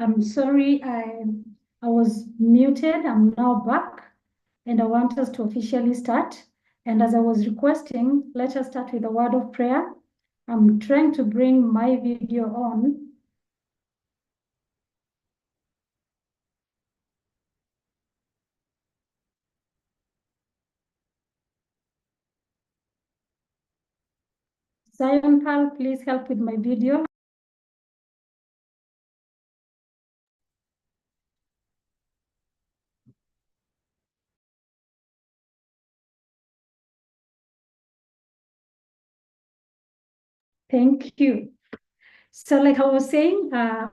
I'm sorry, I was muted. I'm now back, and I want us to officially start. And as I was requesting, let us start with a word of prayer. I'm trying to bring my video on. Sianto, please help with my video. Thank you. So like I was saying, I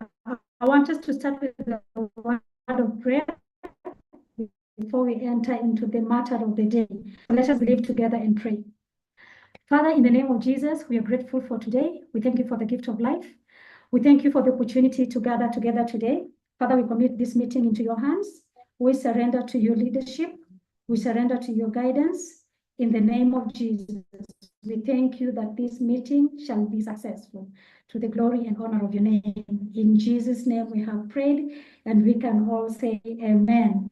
want us to start with the word of prayer before we enter into the matter of the day. Let us live together and pray. Father, in the name of Jesus, we are grateful for today. We thank you for the gift of life. We thank you for the opportunity to gather together today. Father, we commit this meeting into your hands. We surrender to your leadership. We surrender to your guidance. In the name of Jesus, we thank you that this meeting shall be successful to the glory and honor of your name. In Jesus' name we have prayed, and we can all say amen.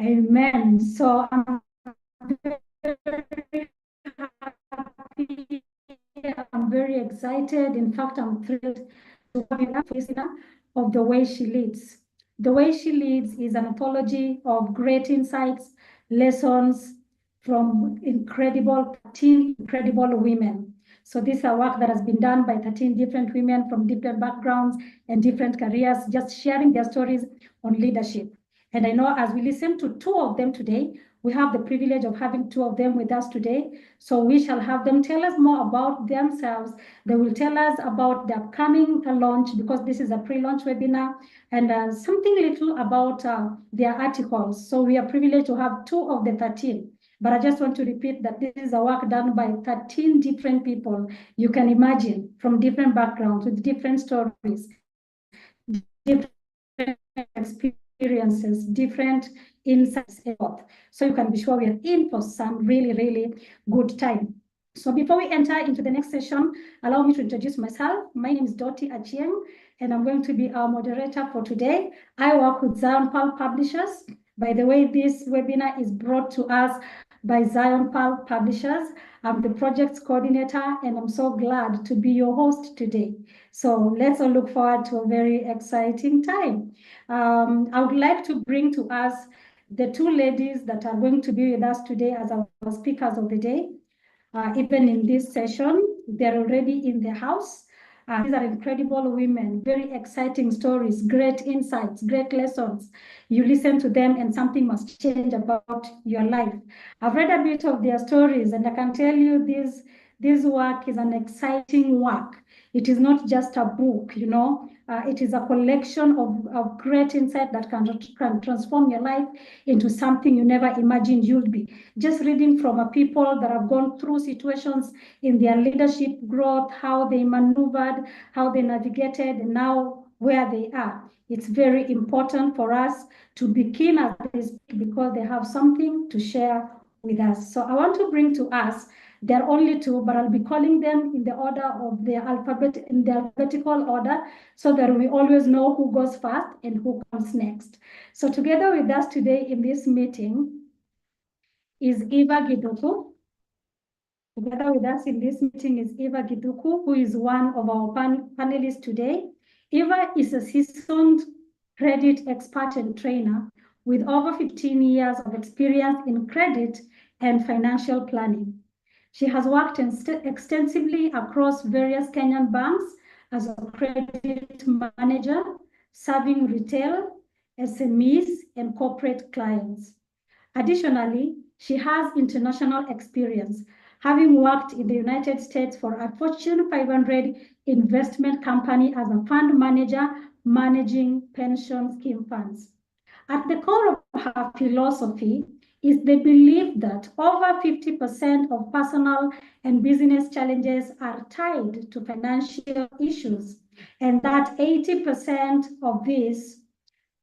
Amen. So I'm very happy. I'm very excited. In fact, I'm thrilled to have of The Way She Leads. The Way She Leads is an anthology of great insights, lessons from 13 incredible women. So this is a work that has been done by 13 different women from different backgrounds and different careers, just sharing their stories on leadership. And I know as we listen to two of them today, we have the privilege of having two of them with us today. So we shall have them tell us more about themselves. They will tell us about the upcoming launch, because this is a pre-launch webinar, and something little about their articles. So we are privileged to have two of the 13. But I just want to repeat that this is a work done by 13 different people. You can imagine, from different backgrounds, with different stories, different experiences, different insights. So you can be sure we are in for some really, really good time. So before we enter into the next session, allow me to introduce myself. My name is Dottie Achieng, and I'm going to be our moderator for today. I work with Zion Pearl Publishers. By the way, this webinar is brought to us by Zion Pearl Publishers. I'm the projects coordinator, and I'm so glad to be your host today. So let's all look forward to a very exciting time. I would like to bring to us the two ladies that are going to be with us today as our speakers of the day. Even in this session, they're already in the house. These are incredible women, very exciting stories, great insights, great lessons. You listen to them and something must change about your life. I've read a bit of their stories, and I can tell you this work is an exciting work. It is not just a book, you know. It is a collection of great insight that can transform your life into something you never imagined you'd be. Just reading from a people that have gone through situations in their leadership growth, how they maneuvered, how they navigated, and now where they are. It's very important for us to be keen as they speak, because they have something to share with us. So I want to bring to us, there are only two, but I'll be calling them in the order of the alphabet, in the alphabetical order, so that we always know who goes first and who comes next. So together with us today in this meeting is Eva Githuku. Together with us in this meeting is Eva Githuku, who is one of our panelists today. Eva is a seasoned credit expert and trainer with over 15 years of experience in credit and financial planning. She has worked extensively across various Kenyan banks as a credit manager, serving retail, SMEs, and corporate clients. Additionally, she has international experience, having worked in the United States for a Fortune 500 investment company as a fund manager managing pension scheme funds. At the core of her philosophy is the belief that over 50% of personal and business challenges are tied to financial issues, and that 80% of these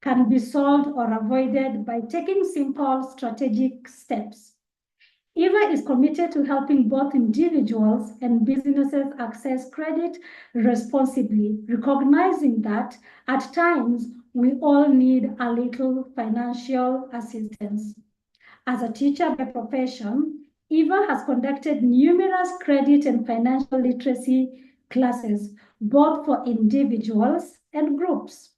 can be solved or avoided by taking simple strategic steps. Eva is committed to helping both individuals and businesses access credit responsibly, recognizing that at times we all need a little financial assistance. As a teacher by profession, Eva has conducted numerous credit and financial literacy classes, both for individuals and groups.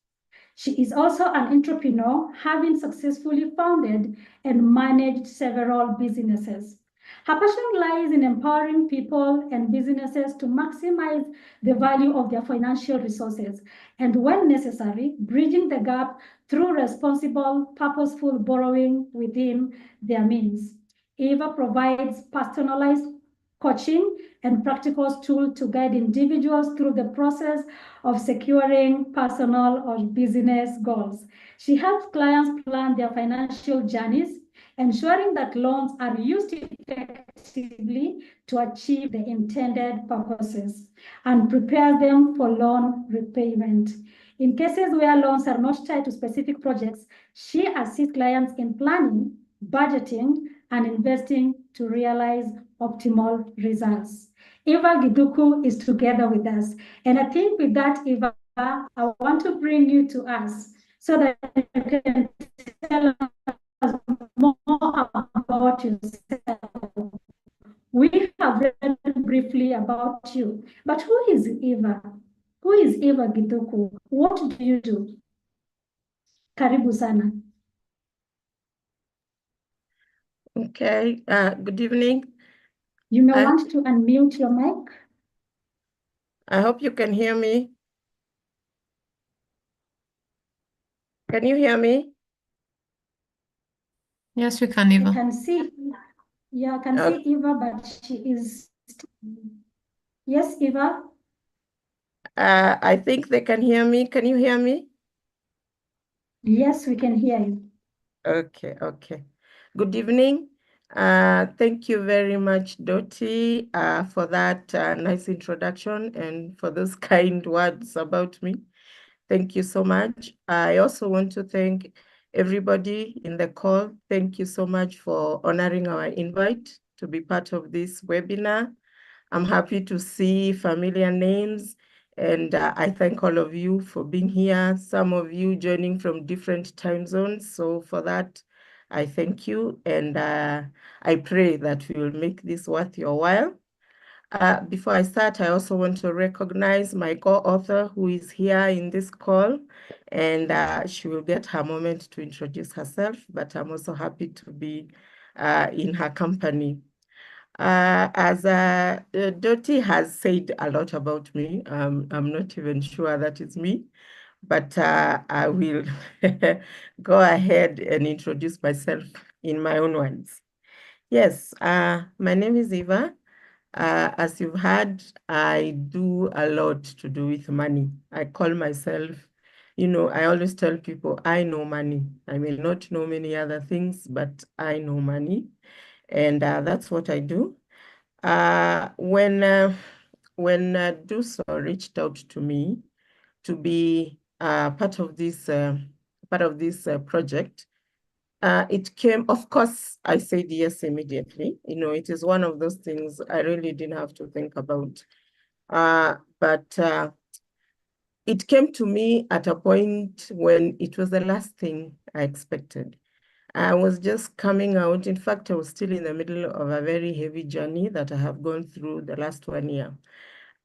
She is also an entrepreneur, having successfully founded and managed several businesses. Her passion lies in empowering people and businesses to maximize the value of their financial resources, and when necessary, bridging the gap through responsible, purposeful borrowing within their means. Eva provides personalized coaching and practical tools to guide individuals through the process of securing personal or business goals. She helps clients plan their financial journeys, ensuring that loans are used effectively to achieve the intended purposes and prepare them for loan repayment. In cases where loans are not tied to specific projects, she assists clients in planning, budgeting, and investing to realize optimal results. Eva Githuku is together with us. And I think with that, Eva, I want to bring you to us so that you can tell us more about yourself. We have read briefly about you, but who is Eva? Who is Eva Githuku? What do you do? Karibu sana. Okay, good evening. You may want to unmute your mic. I hope you can hear me. Can you hear me? Yes, we can, Eva. I can see, yeah, I can see Eva, but she is, yes, Eva? I think they can hear me. Can you hear me? Yes, we can hear you. Okay, okay. Good evening. Thank you very much, Dottie, for that nice introduction and for those kind words about me. Thank you so much. I also want to thank everybody in the call. Thank you so much for honoring our invite to be part of this webinar. I'm happy to see familiar names, and I thank all of you for being here. Some of you joining from different time zones. So for that, I thank you, and I pray that we will make this worth your while. Before I start, I also want to recognize my co-author who is here in this call, and she will get her moment to introduce herself, but I'm also happy to be in her company. As Dottie has said a lot about me, I'm not even sure that is me, but I will go ahead and introduce myself in my own words. Yes, my name is Eva. As you've heard, I do a lot to do with money. I call myself, I always tell people I know money. I may not know many other things, but I know money. And that's what I do. When Duso reached out to me to be part of this project, it came, of course, I said yes immediately. It is one of those things I really didn't have to think about. But it came to me at a point when it was the last thing I expected. I was just coming out. In fact, I was still in the middle of a very heavy journey that I have gone through the last 1 year.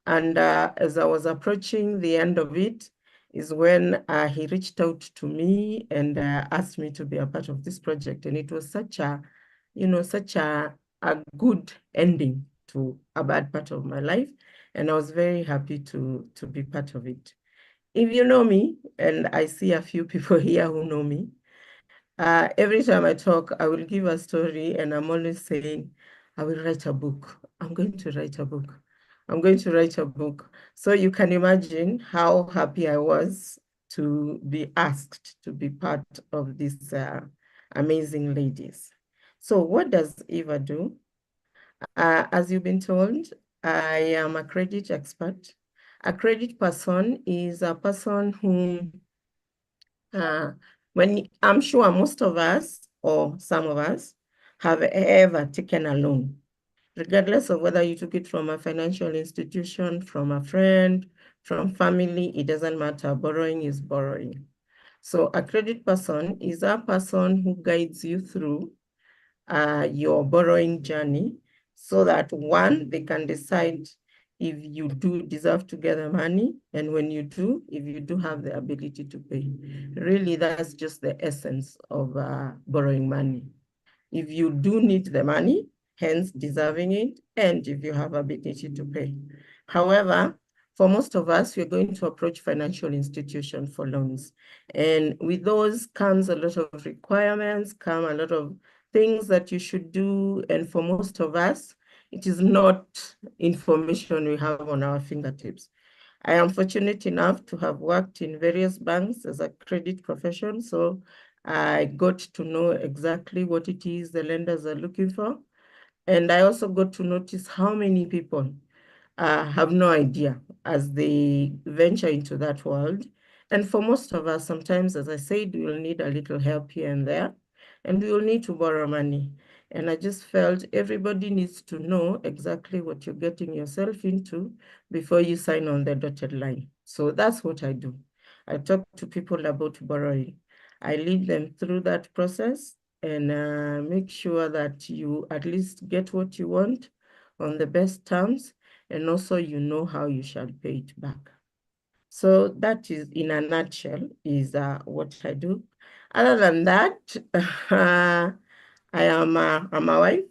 And as I was approaching the end of it, is when he reached out to me and asked me to be a part of this project. And it was such a good ending to a bad part of my life. And I was very happy to be part of it. If you know me, and I see a few people here who know me, every time I talk, I will give a story, and I'm always saying, I will write a book. I'm going to write a book. I'm going to write a book. So you can imagine how happy I was to be asked to be part of these amazing ladies. So what does Eva do? As you've been told, I am a credit expert. A credit person is a person who when I'm sure most of us, or some of us, have ever taken a loan, regardless of whether you took it from a financial institution, from a friend, from family, it doesn't matter. Borrowing is borrowing. So a credit person is a person who guides you through your borrowing journey so that one, they can decide if you do deserve to get the money, and when you do, if you do have the ability to pay. Really, that's just the essence of borrowing money. If you do need the money, hence deserving it, and if you have ability to pay. However, for most of us, we're going to approach financial institutions for loans. And with those comes a lot of requirements, come a lot of things that you should do. And for most of us, it is not information we have on our fingertips. I am fortunate enough to have worked in various banks as a credit profession, so I got to know exactly what it is the lenders are looking for. And I also got to notice how many people have no idea as they venture into that world. And for most of us, sometimes, as I said, we will need a little help here and there, and we will need to borrow money. And I just felt everybody needs to know exactly what you're getting yourself into before you sign on the dotted line. So that's what I do. I talk to people about borrowing. I lead them through that process and make sure that you at least get what you want on the best terms, and also you know how you shall pay it back. So that is, in a nutshell, is what I do. Other than that, I'm a wife,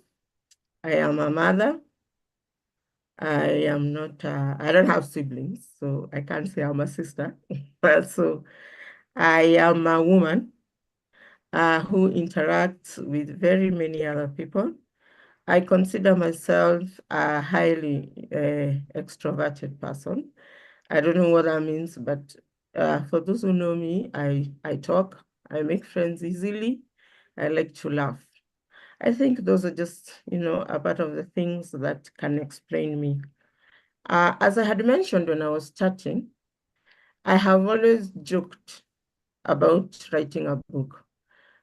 I am a mother, I am not, I don't have siblings, so I can't say I'm a sister. So I am a woman who interacts with very many other people. I consider myself a highly extroverted person. I don't know what that means, but for those who know me, I talk, I make friends easily, I like to laugh. I think those are just, a part of the things that can explain me. As I had mentioned when I was starting, I have always joked about writing a book.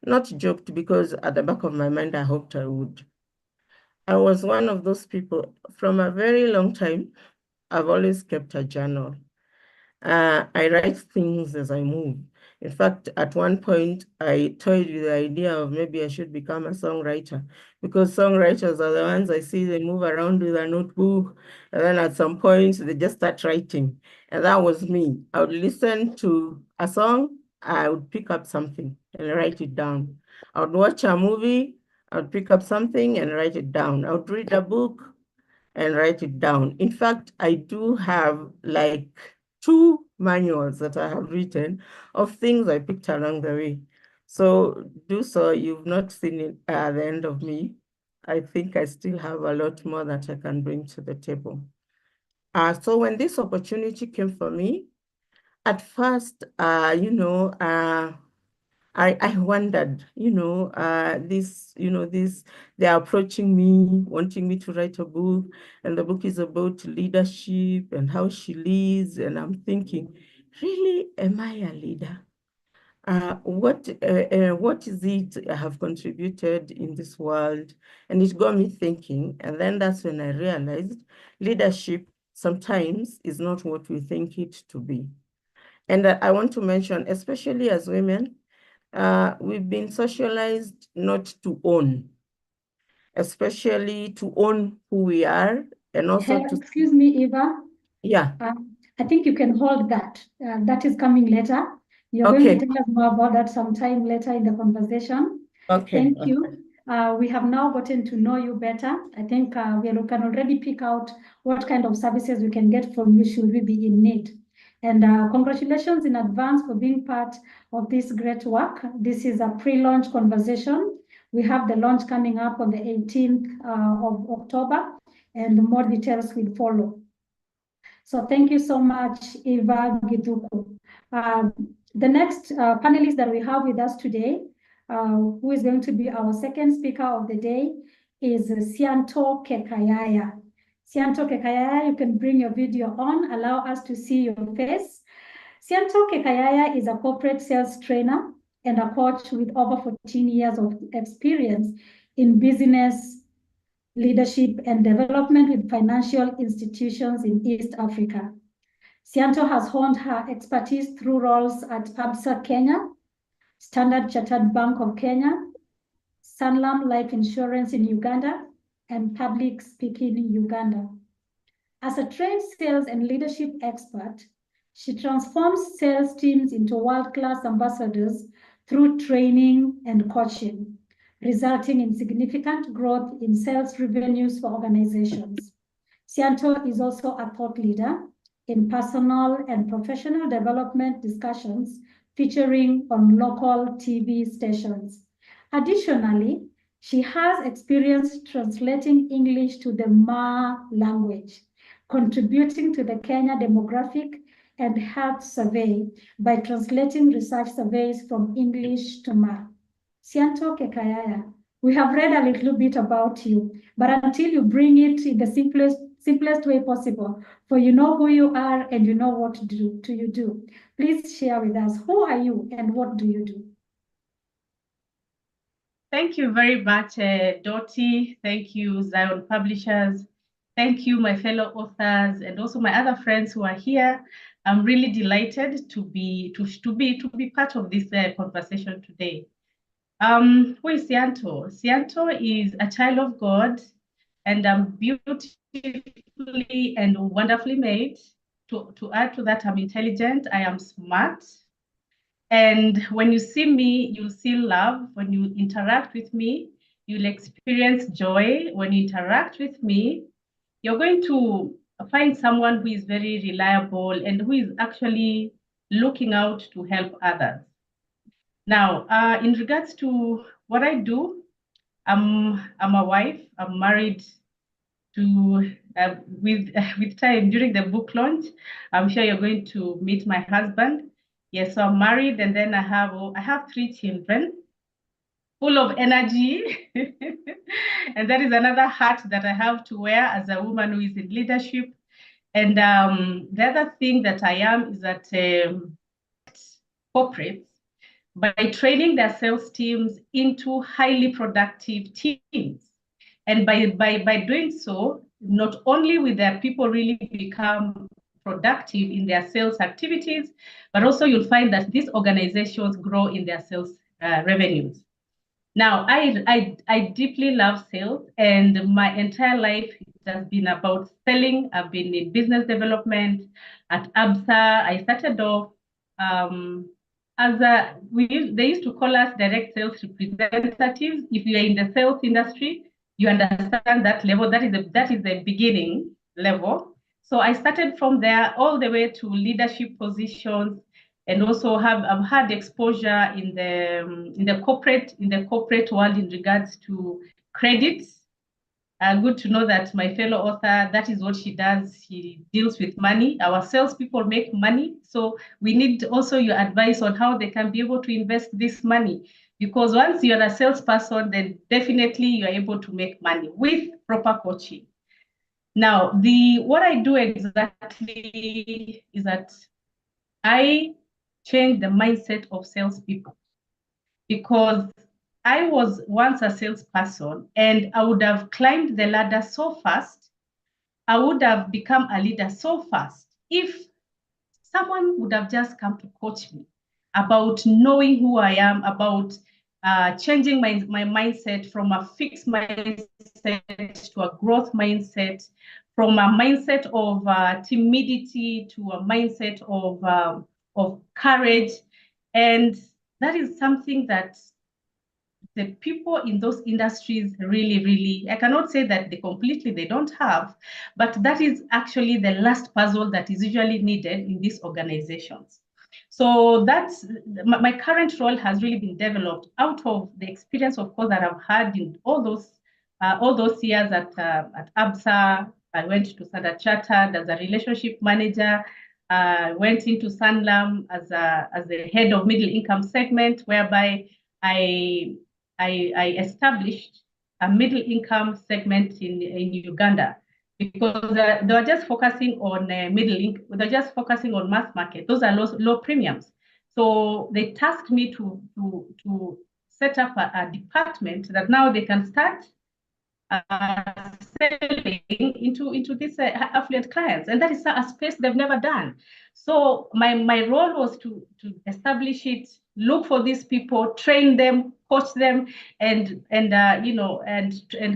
Not joked because at the back of my mind, I hoped I would. I was one of those people from a very long time. I've always kept a journal. I write things as I move. In fact, at one point, I toyed with the idea of maybe I should become a songwriter, because songwriters are the ones I see, they move around with a notebook, and then at some point, they just start writing. And that was me. I would listen to a song, I would pick up something and write it down. I would watch a movie, I would pick up something and write it down. I would read a book and write it down. In fact, I do have like 2 manuals that I have written of things I picked along the way. So do so, you've not seen it at the end of me. I think I still have a lot more that I can bring to the table. So when this opportunity came for me, at first, I wondered, they're approaching me, wanting me to write a book, and the book is about leadership and how she leads. And I'm thinking, really, am I a leader? What is it I have contributed in this world? And it got me thinking. And then that's when I realized leadership sometimes is not what we think it to be. And I want to mention, especially as women, we've been socialized not to own, especially to own who we are, and also to, Excuse me, Eva. yeah, I think you can hold that. That is coming later. You're going to okay, tell us more about that sometime later in the conversation. okay, Thank you. We have now gotten to know you better. I think we can already pick out what kind of services we can get from you should we be in need. And congratulations in advance for being part of this great work. This is a pre-launch conversation. We have the launch coming up on the 18th of October, and more details will follow. So thank you so much, Eva Githuku. The next panelist that we have with us today, who is going to be our second speaker of the day, is Sianto Kekayaya. Sianto Kekayaya, you can bring your video on, allow us to see your face. Sianto Kekayaya is a corporate sales trainer and a coach with over 14 years of experience in business, leadership, and development with financial institutions in East Africa. Sianto has honed her expertise through roles at Absa Kenya, Standard Chartered Bank of Kenya, Sanlam Life Insurance in Uganda, and Public Speaking in Uganda. As a trained sales and leadership expert, she transforms sales teams into world-class ambassadors through training and coaching, resulting in significant growth in sales revenues for organizations. Sianto is also a thought leader in personal and professional development discussions featuring on local TV stations. Additionally, she has experience translating English to the Ma language, contributing to the Kenya Demographic and Health Survey by translating research surveys from English to Ma. Sianto Kekayaya, we have read a little bit about you, but until you bring it in the simplest way possible, for you know who you are and you know what you do. Please share with us, who are you and what do you do? Thank you very much, Dottie. Thank you, Zion Publishers. Thank you, my fellow authors, and also my other friends who are here. I'm really delighted to be part of this conversation today. Who is Sianto? Sianto is a child of God, and I'm beautifully and wonderfully made. To add to that, I'm intelligent, I am smart. And when you see me, you'll see love. When you interact with me, you'll experience joy. When you interact with me, you're going to find someone who is very reliable and who is actually looking out to help others. Now, in regards to what I do, I'm a wife. I'm married to with time during the book launch. I'm sure you're going to meet my husband. Yes, so I'm married, and then I have 3 children, full of energy, and that is another hat that I have to wear as a woman who is in leadership. And the other thing that I am is that corporates, by training their sales teams into highly productive teams. And by doing so, not only will their people really become productive in their sales activities, but also you'll find that these organizations grow in their sales revenues. Now, I deeply love sales, and my entire life has been about selling. I've been in business development at ABSA. I started off they used to call us direct sales representatives. If you are in the sales industry, you understand that level. That is the beginning level. So I started from there all the way to leadership positions, and also I've had exposure in the corporate world in regards to credits. Good to know that my fellow author, that is what she does. She deals with money. Our salespeople make money. So we need also your advice on how they can be able to invest this money. Because once you're a salesperson, then definitely you're able to make money with proper coaching. Now, what I do exactly is that I change the mindset of salespeople, because I was once a salesperson and I would have climbed the ladder so fast. I would have become a leader so fast if someone would have just come to coach me about knowing who I am, about changing my mindset from a fixed mindset to a growth mindset, from a mindset of timidity to a mindset of courage. And that is something that the people in those industries really, I cannot say that they don't have, but that is actually the last puzzle that is usually needed in these organizations. So that's my current role has really been developed out of the experience, of course, that I've had in all those years at ABSA. I went to Standard Chartered as a relationship manager. Went into Sanlam as the head of middle income segment, whereby I established a middle income segment in Uganda, because they were just focusing on middle income. They're just focusing on mass market. Those are low premiums. So they tasked me to set up a department that now they can start selling into these affluent clients, and that is a space they've never done. So my role was to establish it, look for these people, train them, coach them, and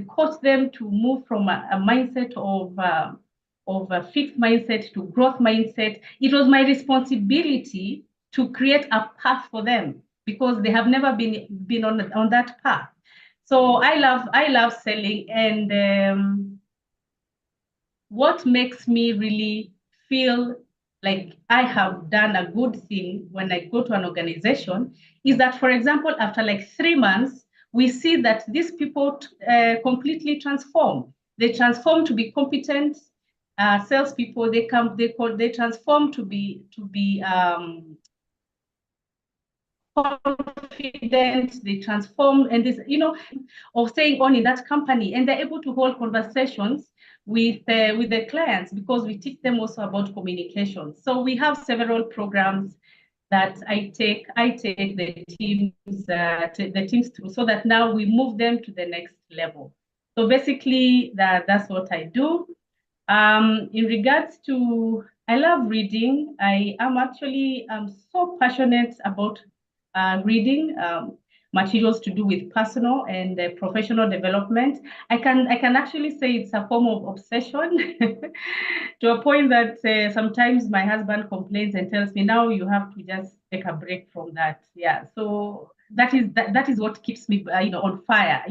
coach them to move from a mindset of a fixed mindset to growth mindset. It was my responsibility to create a path for them because they have never been on that path. So I love selling, and what makes me really feel like I have done a good thing when I go to an organization is that, for example, after like 3 months, we see that these people completely transform. They transform to be competent salespeople. They transform to be confident, they transform, and this, of staying on in that company, and they're able to hold conversations with the clients because we teach them also about communication. So we have several programs that I take the teams through, so that now we move them to the next level. So basically, that's what I do. In regards to, I love reading. I am actually so passionate about reading materials to do with personal and professional development. I can actually say it's a form of obsession to a point that sometimes my husband complains and tells me, now you have to just take a break from that. Yeah, so that is what keeps me on fire,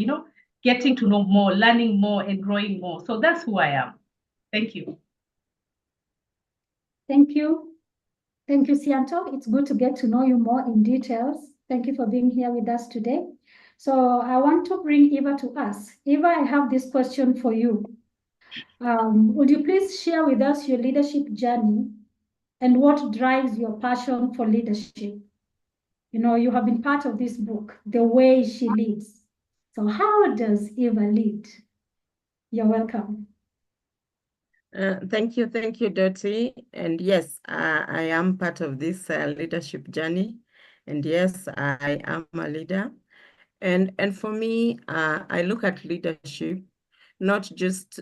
getting to know more, learning more, and growing more. So that's who I am. Thank you. Thank you. Thank you, Sianto. It's good to get to know you more in details. Thank you for being here with us today. So I want to bring Eva to us. Eva, I have this question for you. Would you please share with us your leadership journey and what drives your passion for leadership? You have been part of this book, The Way She Leads. So how does Eva lead? You're welcome. Thank you, Dottie. And yes, I am part of this leadership journey. And yes, I am a leader. And for me, I look at leadership, not just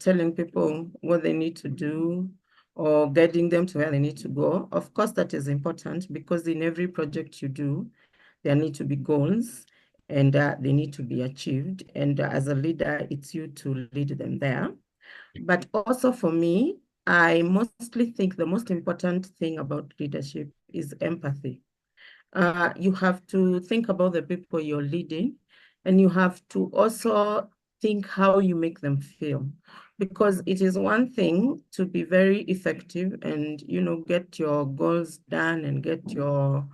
telling people what they need to do or guiding them to where they need to go. Of course, that is important because in every project you do, there need to be goals and they need to be achieved. And as a leader, it's you to lead them there. But also for me, I mostly think the most important thing about leadership is empathy. You have to think about the people you're leading, and you have to also think how you make them feel. Because it is one thing to be very effective and, get your goals done and get your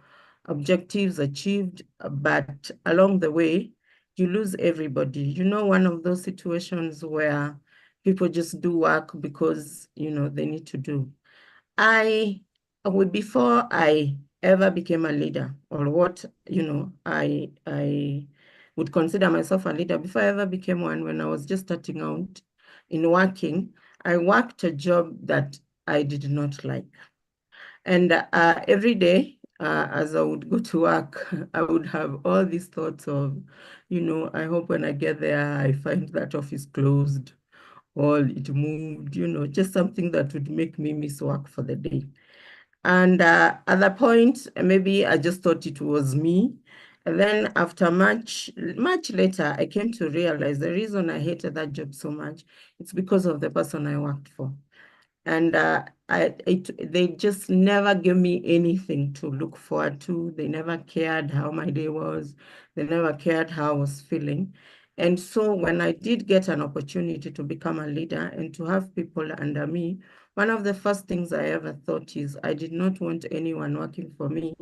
objectives achieved, but along the way, you lose everybody. One of those situations where people just do work because, they need to do. Before I ever became a leader, or what, I would consider myself a leader, before I ever became one, when I was just starting out in working, I worked a job that I did not like. And every day, as I would go to work, I would have all these thoughts of, I hope when I get there, I find that office closed or it moved, just something that would make me miss work for the day. And at that point, maybe I just thought it was me. And then after much later, I came to realize the reason I hated that job so much, it's because of the person I worked for. And they just never gave me anything to look forward to. They never cared how my day was. They never cared how I was feeling. And so when I did get an opportunity to become a leader and to have people under me, one of the first things I ever thought is I did not want anyone working for me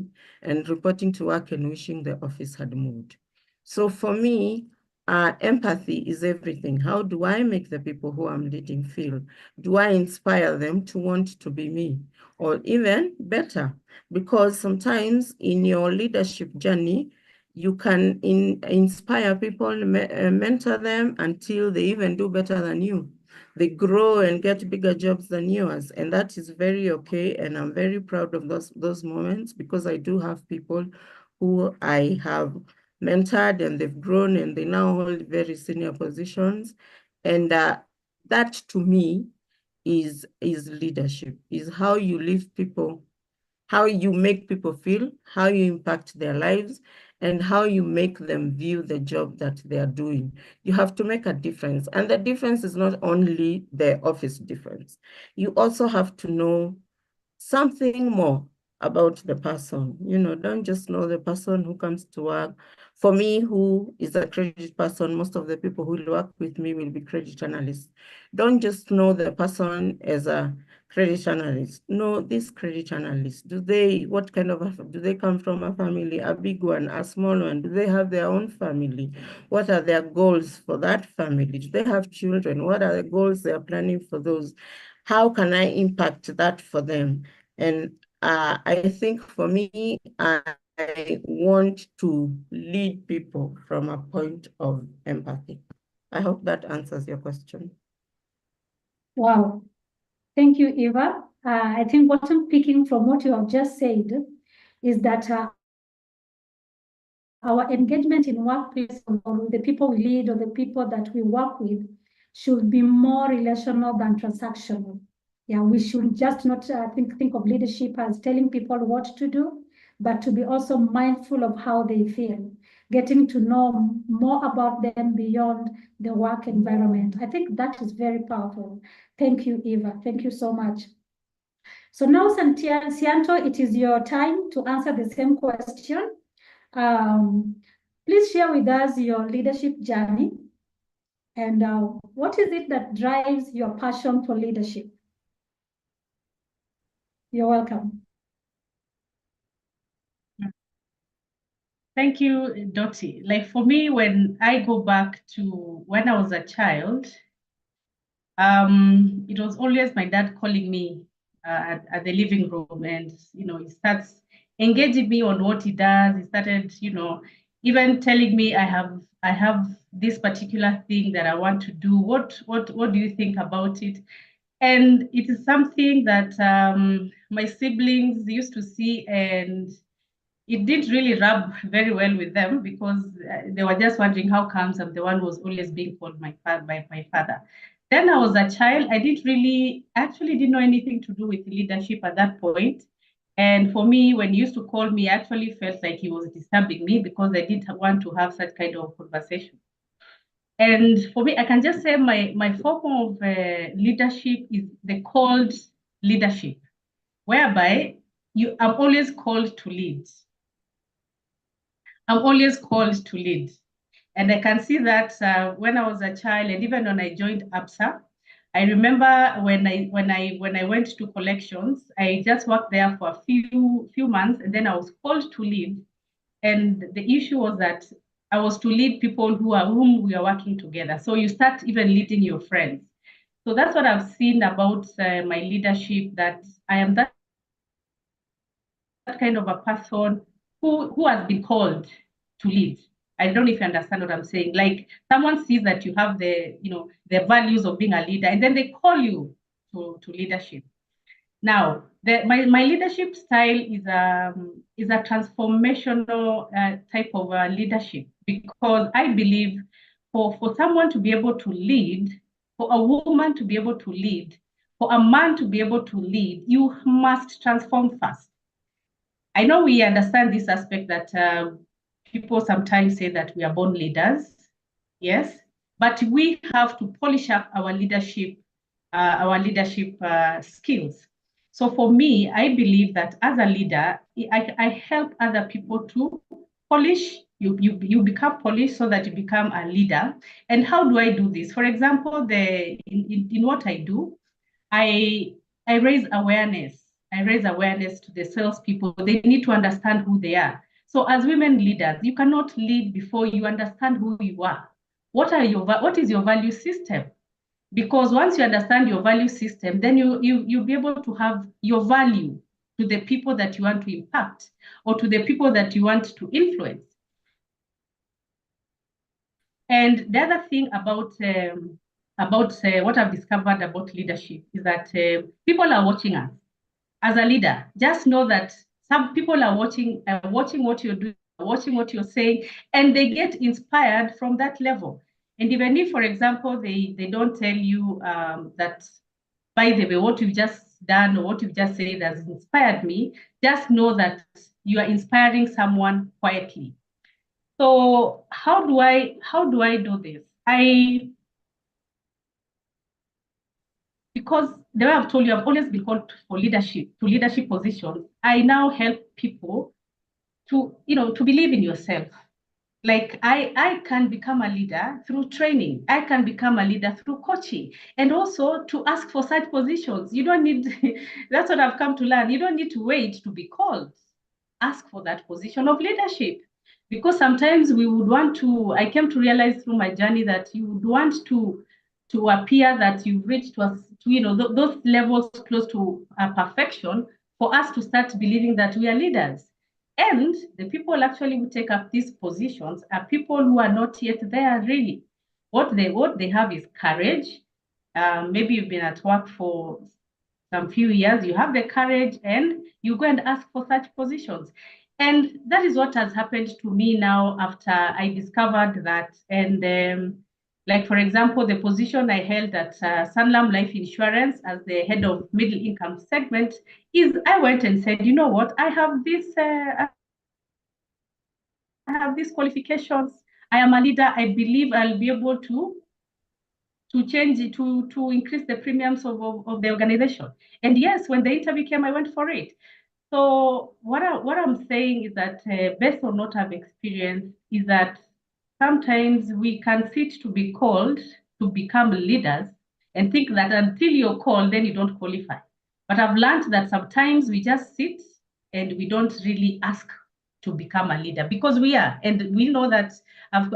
and reporting to work and wishing the office had moved. So for me, empathy is everything. How do I make the people who I'm leading feel? Do I inspire them to want to be me? Or even better, because sometimes in your leadership journey, you can inspire people, mentor them until they even do better than you. They grow and get bigger jobs than yours. And that is very okay. And I'm very proud of those moments because I do have people who I have mentored and they've grown and they now hold very senior positions. And that to me is leadership, is how you live people, how you make people feel, how you impact their lives, and how you make them view the job that they are doing. You have to make a difference. And the difference is not only the office difference. You also have to know something more about the person. Don't just know the person who comes to work. For me, who is a credit person, most of the people who will work with me will be credit analysts. Don't just know the person as a credit analyst. No, this credit analyst, do they come from a family, a big one, a small one? Do they have their own family? What are their goals for that family? Do they have children? What are the goals they are planning for those? How can I impact that for them? And I think for me, I want to lead people from a point of empathy. I hope that answers your question. Wow. Thank you, Eva. I think what I'm picking from what you have just said is that our engagement in workplace or with the people we lead or the people that we work with should be more relational than transactional. Yeah, we should just not think of leadership as telling people what to do, but to be also mindful of how they feel, getting to know more about them beyond the work environment. I think that is very powerful. Thank you, Eva. Thank you so much. So now, Sianto, it is your time to answer the same question. Please share with us your leadership journey and what is it that drives your passion for leadership? You're welcome. Thank you, Dottie. Like for me, when I go back to when I was a child, it was always my dad calling me at the living room, and he starts engaging me on what he does. He started, even telling me I have this particular thing that I want to do. What do you think about it? And it is something that my siblings used to see, and it didn't really rub very well with them because they were just wondering how comes I'm the one who was always being called by my father. Then I was a child. I didn't know anything to do with leadership at that point. And for me, when he used to call me, I actually felt like he was disturbing me because I didn't want to have such kind of conversation. And for me, I can just say my form of leadership is the called leadership, whereby I'm always called to lead. I'm always called to lead. And I can see that when I was a child, and even when I joined APSA, I remember when I went to collections, I just worked there for a few months, and then I was called to lead. And the issue was that I was to lead people whom we are working together. So you start even leading your friends. So that's what I've seen about my leadership, that I am that kind of a person who has been called to lead. I don't know if you understand what I'm saying. Like someone sees that you have the values of being a leader, and then they call you to leadership. Now, my leadership style is a transformational type of leadership, because I believe for someone to be able to lead, for a woman to be able to lead, for a man to be able to lead, you must transform first. I know we understand this aspect that people sometimes say that we are born leaders, yes, but we have to polish up our leadership skills. So for me, I believe that as a leader, I help other people to polish. You become polished so that you become a leader. And how do I do this? For example, in what I do, I raise awareness. I raise awareness to the salespeople. They need to understand who they are. So as women leaders, you cannot lead before you understand who you are. What is your value system? Because once you understand your value system, then you'll be able to have your value to the people that you want to impact or to the people that you want to influence. And the other thing about what I've discovered about leadership is that people are watching us. As a leader, just know that some people are watching what you're doing watching what you're saying, and they get inspired from that level. And even if, for example, they don't tell you that, by the way, what you've just done or what you've just said has inspired me, just know that you are inspiring someone quietly. So how do I do this? Because the way I've told you, I've always been called for leadership, to leadership positions. I now help people to believe in yourself. Like I can become a leader through training. I can become a leader through coaching, and also to ask for such positions. You don't need, that's what I've come to learn. You don't need to wait to be called. Ask for that position of leadership. Because sometimes we would want to, I came to realize through my journey that you would want to appear that you've reached those levels close to perfection for us to start believing that we are leaders. And the people actually who take up these positions are people who are not yet there really. What they have is courage. Maybe you've been at work for some few years, you have the courage and you go and ask for such positions. And that is what has happened to me now after I discovered that. And like, for example, the position I held at Sanlam Life Insurance as the head of middle income segment is I went and said, you know what, I have these qualifications. I am a leader. I believe I'll be able to change it, to increase the premiums of the organization. And yes, when the interview came, I went for it. So what I'm saying is that based on what I've experienced is that sometimes we can sit to be called to become leaders and think that until you're called, then you don't qualify. But I've learned that sometimes we just sit and we don't really ask to become a leader, because we are, and we know that I've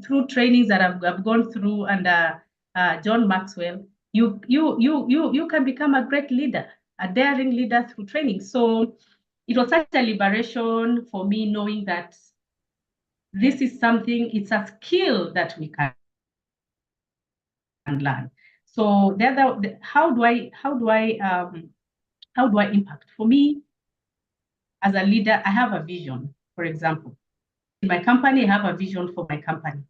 through trainings that I've gone through under John Maxwell, you can become a great leader, a daring leader through training. So it was such a liberation for me knowing that this is something, it's a skill that we can learn. So how do I impact? For me, as a leader, I have a vision, for example. In my company, I have a vision for my company.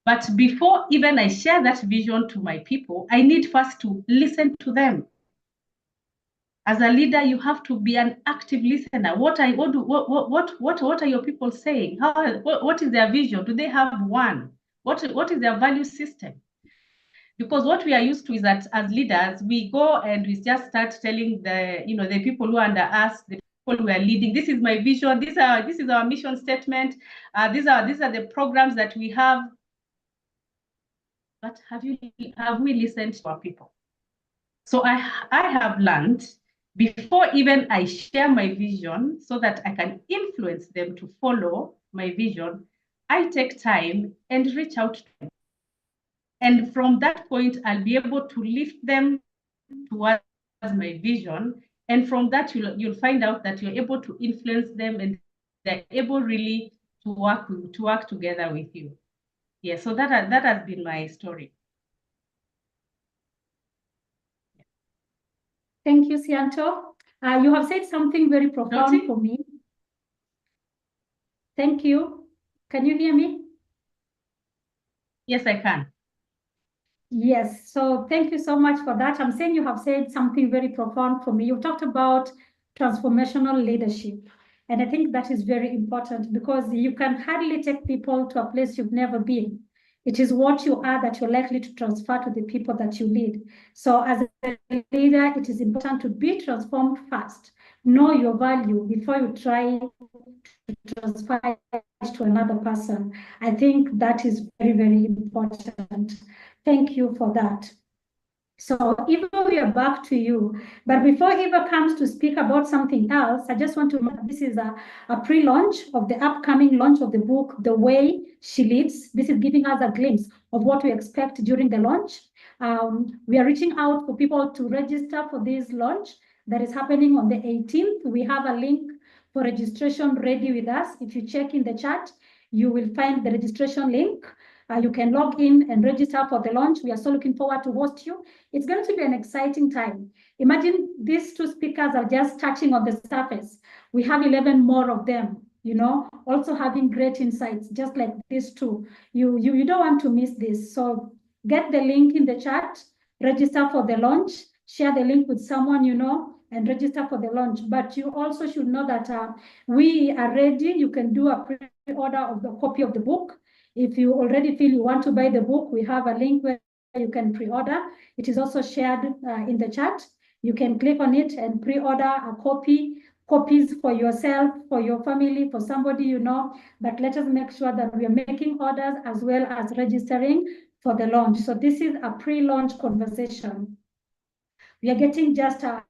But before even I share that vision to my people, I need first to listen to them. As a leader, you have to be an active listener. What are your people saying? What is their vision? Do they have one? What is their value system? Because what we are used to is that as leaders, we go and we just start telling the people who are under us, the people we are leading, this is my vision, this is our mission statement, these are the programs that we have. But have we listened to our people? So I have learned, before even I share my vision so that I can influence them to follow my vision, I take time and reach out to them. And from that point, I'll be able to lift them towards my vision. And from that, you'll find out that you're able to influence them and they're able really to work together with you. Yeah, so that has been my story. Thank you, Sianto. You have said something very profound for me. Thank you. Can you hear me? Yes, I can. Yes, so thank you so much for that. I'm saying you have said something very profound for me. You talked about transformational leadership. And I think that is very important because you can hardly take people to a place you've never been. It is what you are that you're likely to transfer to the people that you lead. So as a leader, it is important to be transformed first. Know your value before you try to transfer it to another person. I think that is very, very important. Thank you for that. So Eva, we are back to you. But before Eva comes to speak about something else, I just want to know this is a pre-launch of the upcoming launch of the book, The Way She Leads. This is giving us a glimpse of what we expect during the launch. We are reaching out for people to register for this launch that is happening on the 18th. We have a link for registration ready with us. If you check in the chat, you will find the registration link. You can log in and register for the launch. We are so looking forward to host you. It's going to be an exciting time. Imagine these two speakers are just touching on the surface. We have 11 more of them also having great insights, just like this too. You don't want to miss this. So get the link in the chat, register for the launch, share the link with someone and register for the launch. But you also should know that we are ready. You can do a pre-order of the copy of the book. If you already feel you want to buy the book, we have a link where you can pre-order. It is also shared in the chat. You can click on it and pre-order a copies for yourself, for your family, for somebody but let us make sure that we are making orders as well as registering for the launch. So this is a pre-launch conversation. We are getting just a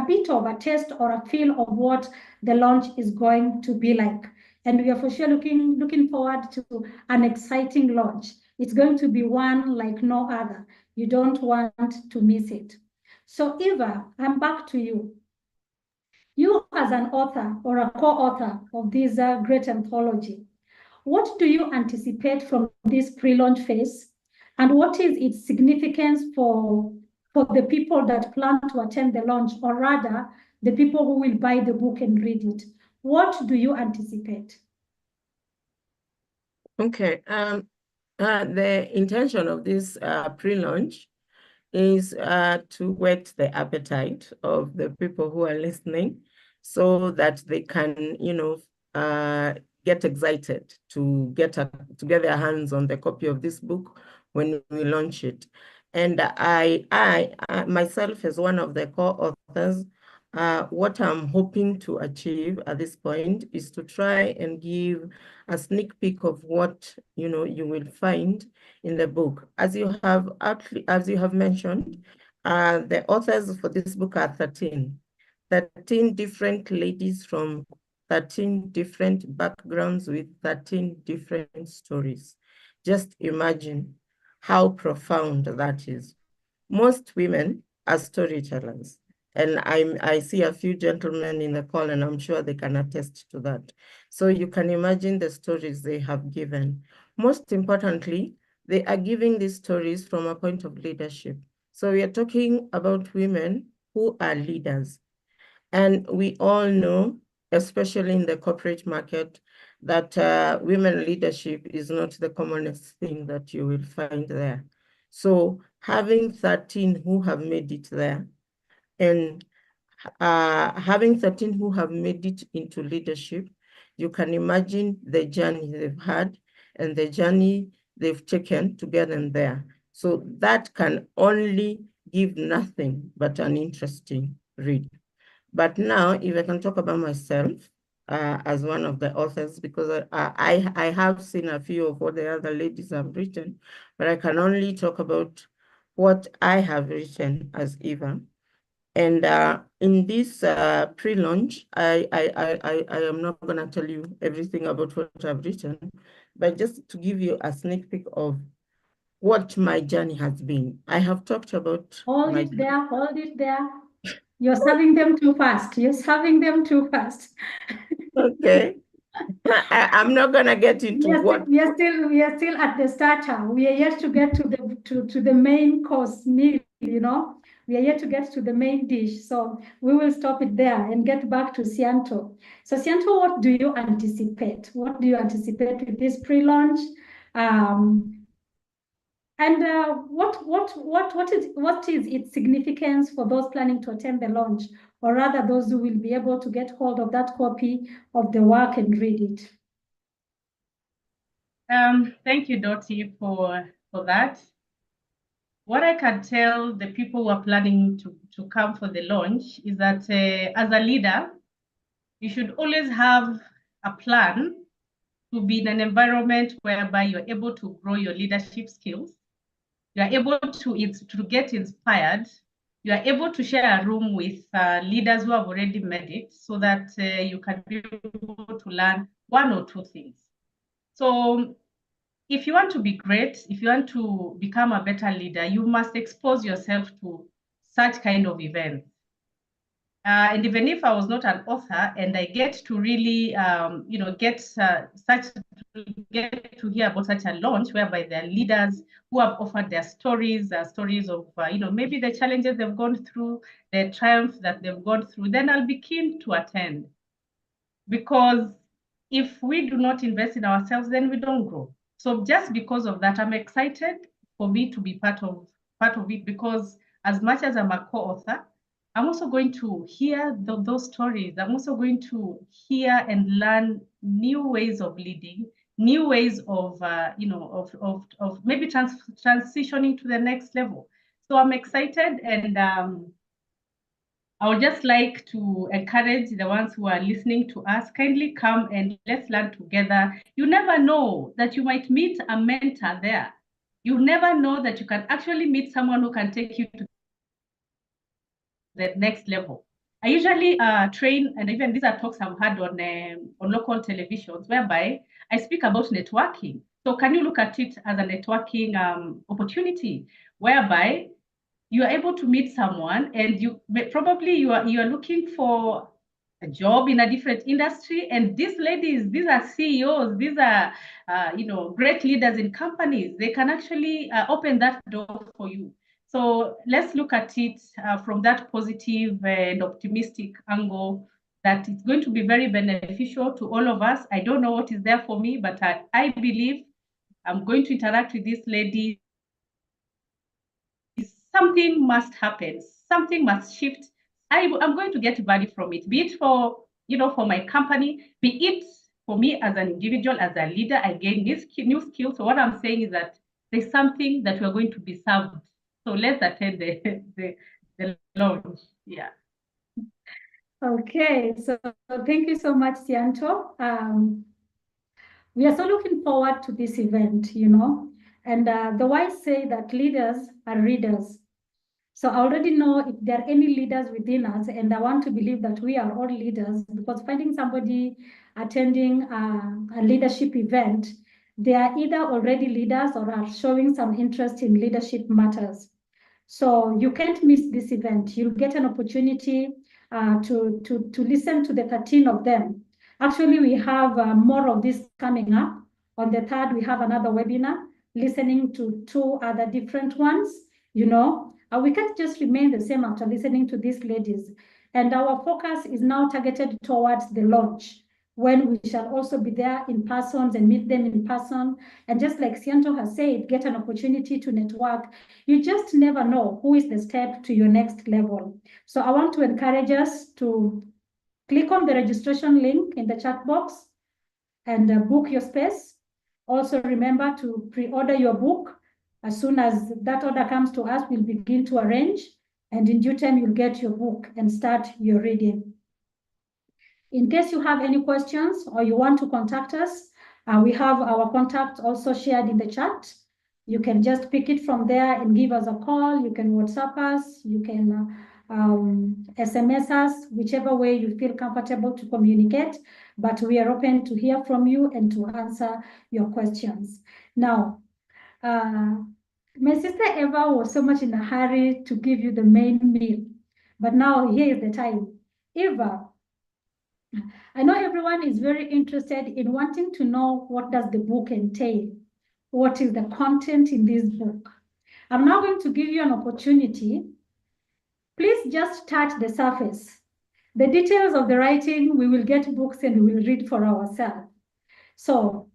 bit of a taste or a feel of what the launch is going to be like. And we are for sure looking forward to an exciting launch. It's going to be one like no other. You don't want to miss it. So Eva, I'm back to you. You as an author or a co-author of this great anthology, what do you anticipate from this pre-launch phase? And what is its significance for the people that plan to attend the launch, or rather, the people who will buy the book and read it? What do you anticipate? Okay. The intention of this pre-launch is to whet the appetite of the people who are listening so that they can, get excited to get their hands on the copy of this book when we launch it. And I myself, as one of the co-authors, what I'm hoping to achieve at this point is to try and give a sneak peek of what you will find in the book. As you have mentioned, the authors for this book are 13 different ladies from 13 different backgrounds with 13 different stories. Just imagine how profound that is. Most women are storytellers. And I see a few gentlemen in the call, and I'm sure they can attest to that. So you can imagine the stories they have given. Most importantly, they are giving these stories from a point of leadership. So we are talking about women who are leaders. And we all know, especially in the corporate market, that women leadership is not the commonest thing that you will find there. So having 13 who have made it there, and having 13 who have made it into leadership, you can imagine the journey they've had and the journey they've taken to get them there. So that can only give nothing but an interesting read. But now, if I can talk about myself as one of the authors, because I have seen a few of what the other ladies have written, but I can only talk about what I have written as Eva. And in this pre-launch, I am not going to tell you everything about what I've written, but just to give you a sneak peek of what my journey has been. I have talked about Hold it there. You're serving them too fast. You're serving them too fast. Okay. I'm not gonna get into what we are still at the starter. We are yet to get to the main course meal, We are yet to get to the main dish. So we will stop it there and get back to Sianto. So Sianto, what do you anticipate? What do you anticipate with this pre-launch? And what is its significance for those planning to attend the launch, or rather those who will be able to get hold of that copy of the work and read it? Thank you, Dottie, for that. What I can tell the people who are planning to come for the launch is that as a leader, you should always have a plan to be in an environment whereby you're able to grow your leadership skills. You are able to get inspired. You are able to share a room with leaders who have already made it so that you can be able to learn one or two things. So if you want to be great, if you want to become a better leader, you must expose yourself to such kind of events. And even if I was not an author and I get to really, get to hear about such a launch whereby there are leaders who have offered their stories, stories of, maybe the challenges they've gone through, the triumphs that they've gone through, then I'll be keen to attend. Because if we do not invest in ourselves, then we don't grow. So just because of that, I'm excited for me to be part of it, because as much as I'm a co-author, I'm also going to hear those stories. I'm also going to hear and learn new ways of leading, new ways of of maybe transitioning to the next level. So I'm excited, and I would just like to encourage the ones who are listening to us, kindly come and let's learn together. You never know that you might meet a mentor there. You never know that you can actually meet someone who can take you to the next level. I usually train, and even these are talks I've had on local televisions, whereby I speak about networking. So can you look at it as a networking opportunity, whereby you are able to meet someone, and you are looking for a job in a different industry, and these are CEOs, these are great leaders in companies. They can actually open that door for you. So let's look at it from that positive and optimistic angle, that it's going to be very beneficial to all of us. I don't know what is there for me, but I believe I'm going to interact with this lady. Something must happen, something must shift. I'm going to get value from it, be it for my company, be it for me as an individual, as a leader. I gain this new skill. So what I'm saying is that there's something that we're going to be served. So let's attend the launch. Yeah. Okay, so thank you so much, Sianto. We are so looking forward to this event, and the wise say that leaders are readers. So I already know if there are any leaders within us, and I want to believe that we are all leaders, because finding somebody attending a leadership event, they are either already leaders or are showing some interest in leadership matters. So you can't miss this event. You'll get an opportunity to listen to the 13 of them. Actually, we have more of this coming up. On the 3rd, we have another webinar, listening to 2 other different ones, we can't just remain the same after listening to these ladies. And our focus is now targeted towards the launch, when we shall also be there in person and meet them in person. And just like Sianto has said, get an opportunity to network. You just never know who is the step to your next level. So I want to encourage us to click on the registration link in the chat box and book your space. Also remember to pre-order your book. As soon as that order comes to us, we'll begin to arrange, and in due time, you'll get your book and start your reading. In case you have any questions or you want to contact us, we have our contact also shared in the chat. You can just pick it from there and give us a call. You can WhatsApp us, you can SMS us, whichever way you feel comfortable to communicate, but we are open to hear from you and to answer your questions. Now, my sister Eva was so much in a hurry to give you the main meal, but now here is the time. Eva, I know everyone is very interested in wanting to know, what does the book entail? What is the content in this book? I'm now going to give you an opportunity. Please just touch the surface. The details of the writing, we will get books and we will read for ourselves. So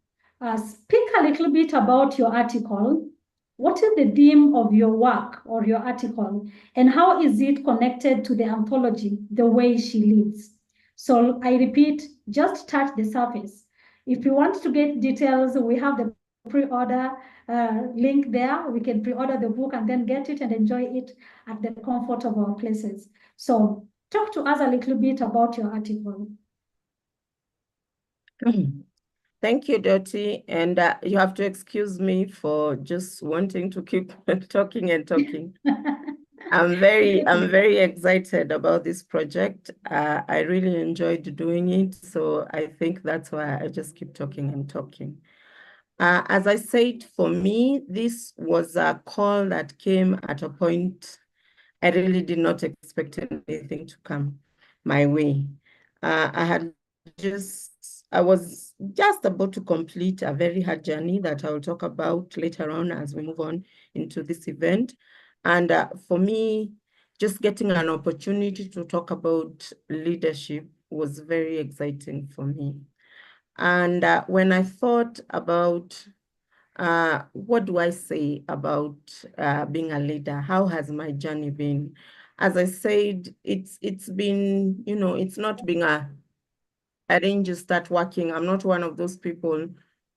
speak a little bit about your article. What is the theme of your work or your article, and how is it connected to the anthology, The Way She Lives? So I repeat, just touch the surface. If you want to get details, we have the pre-order link there. We can pre-order the book and then get it and enjoy it at the comfort of our places. So talk to us a little bit about your article. Thank you, Dottie. And you have to excuse me for just wanting to keep talking and talking. I'm very excited about this project. I really enjoyed doing it. So I think that's why I just keep talking and talking. As I said, for me, this was a call that came at a point I really did not expect anything to come my way. I was just about to complete a very hard journey that I will talk about later on as we move on into this event. And for me, just getting an opportunity to talk about leadership was very exciting for me. And when I thought about what do I say about being a leader, how has my journey been? As I said, it's been, it's not been arrange to start working. I'm not one of those people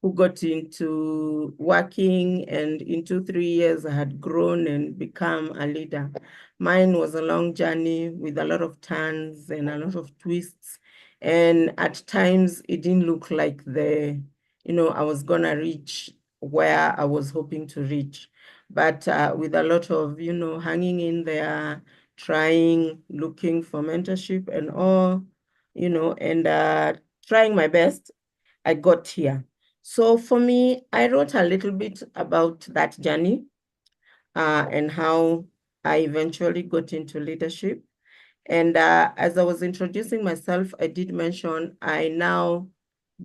who got into working and in 2-3 years I had grown and become a leader. Mine was a long journey with a lot of turns and a lot of twists. And at times it didn't look like I was gonna reach where I was hoping to reach. But with a lot of, hanging in there, trying, looking for mentorship and all, and trying my best, I got here. So for me, I wrote a little bit about that journey and how I eventually got into leadership. And as I was introducing myself, I did mention I now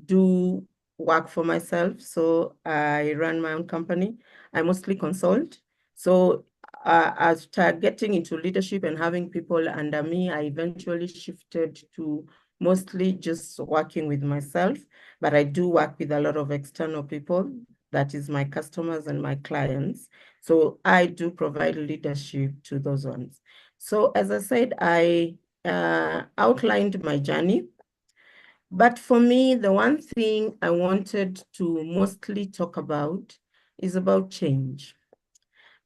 do work for myself. So I run my own company. I mostly consult. So after getting into leadership and having people under me, I eventually shifted to mostly just working with myself, but I do work with a lot of external people. That is my customers and my clients. So I do provide leadership to those ones. So as I said, I outlined my journey. But for me, the one thing I wanted to mostly talk about is about change.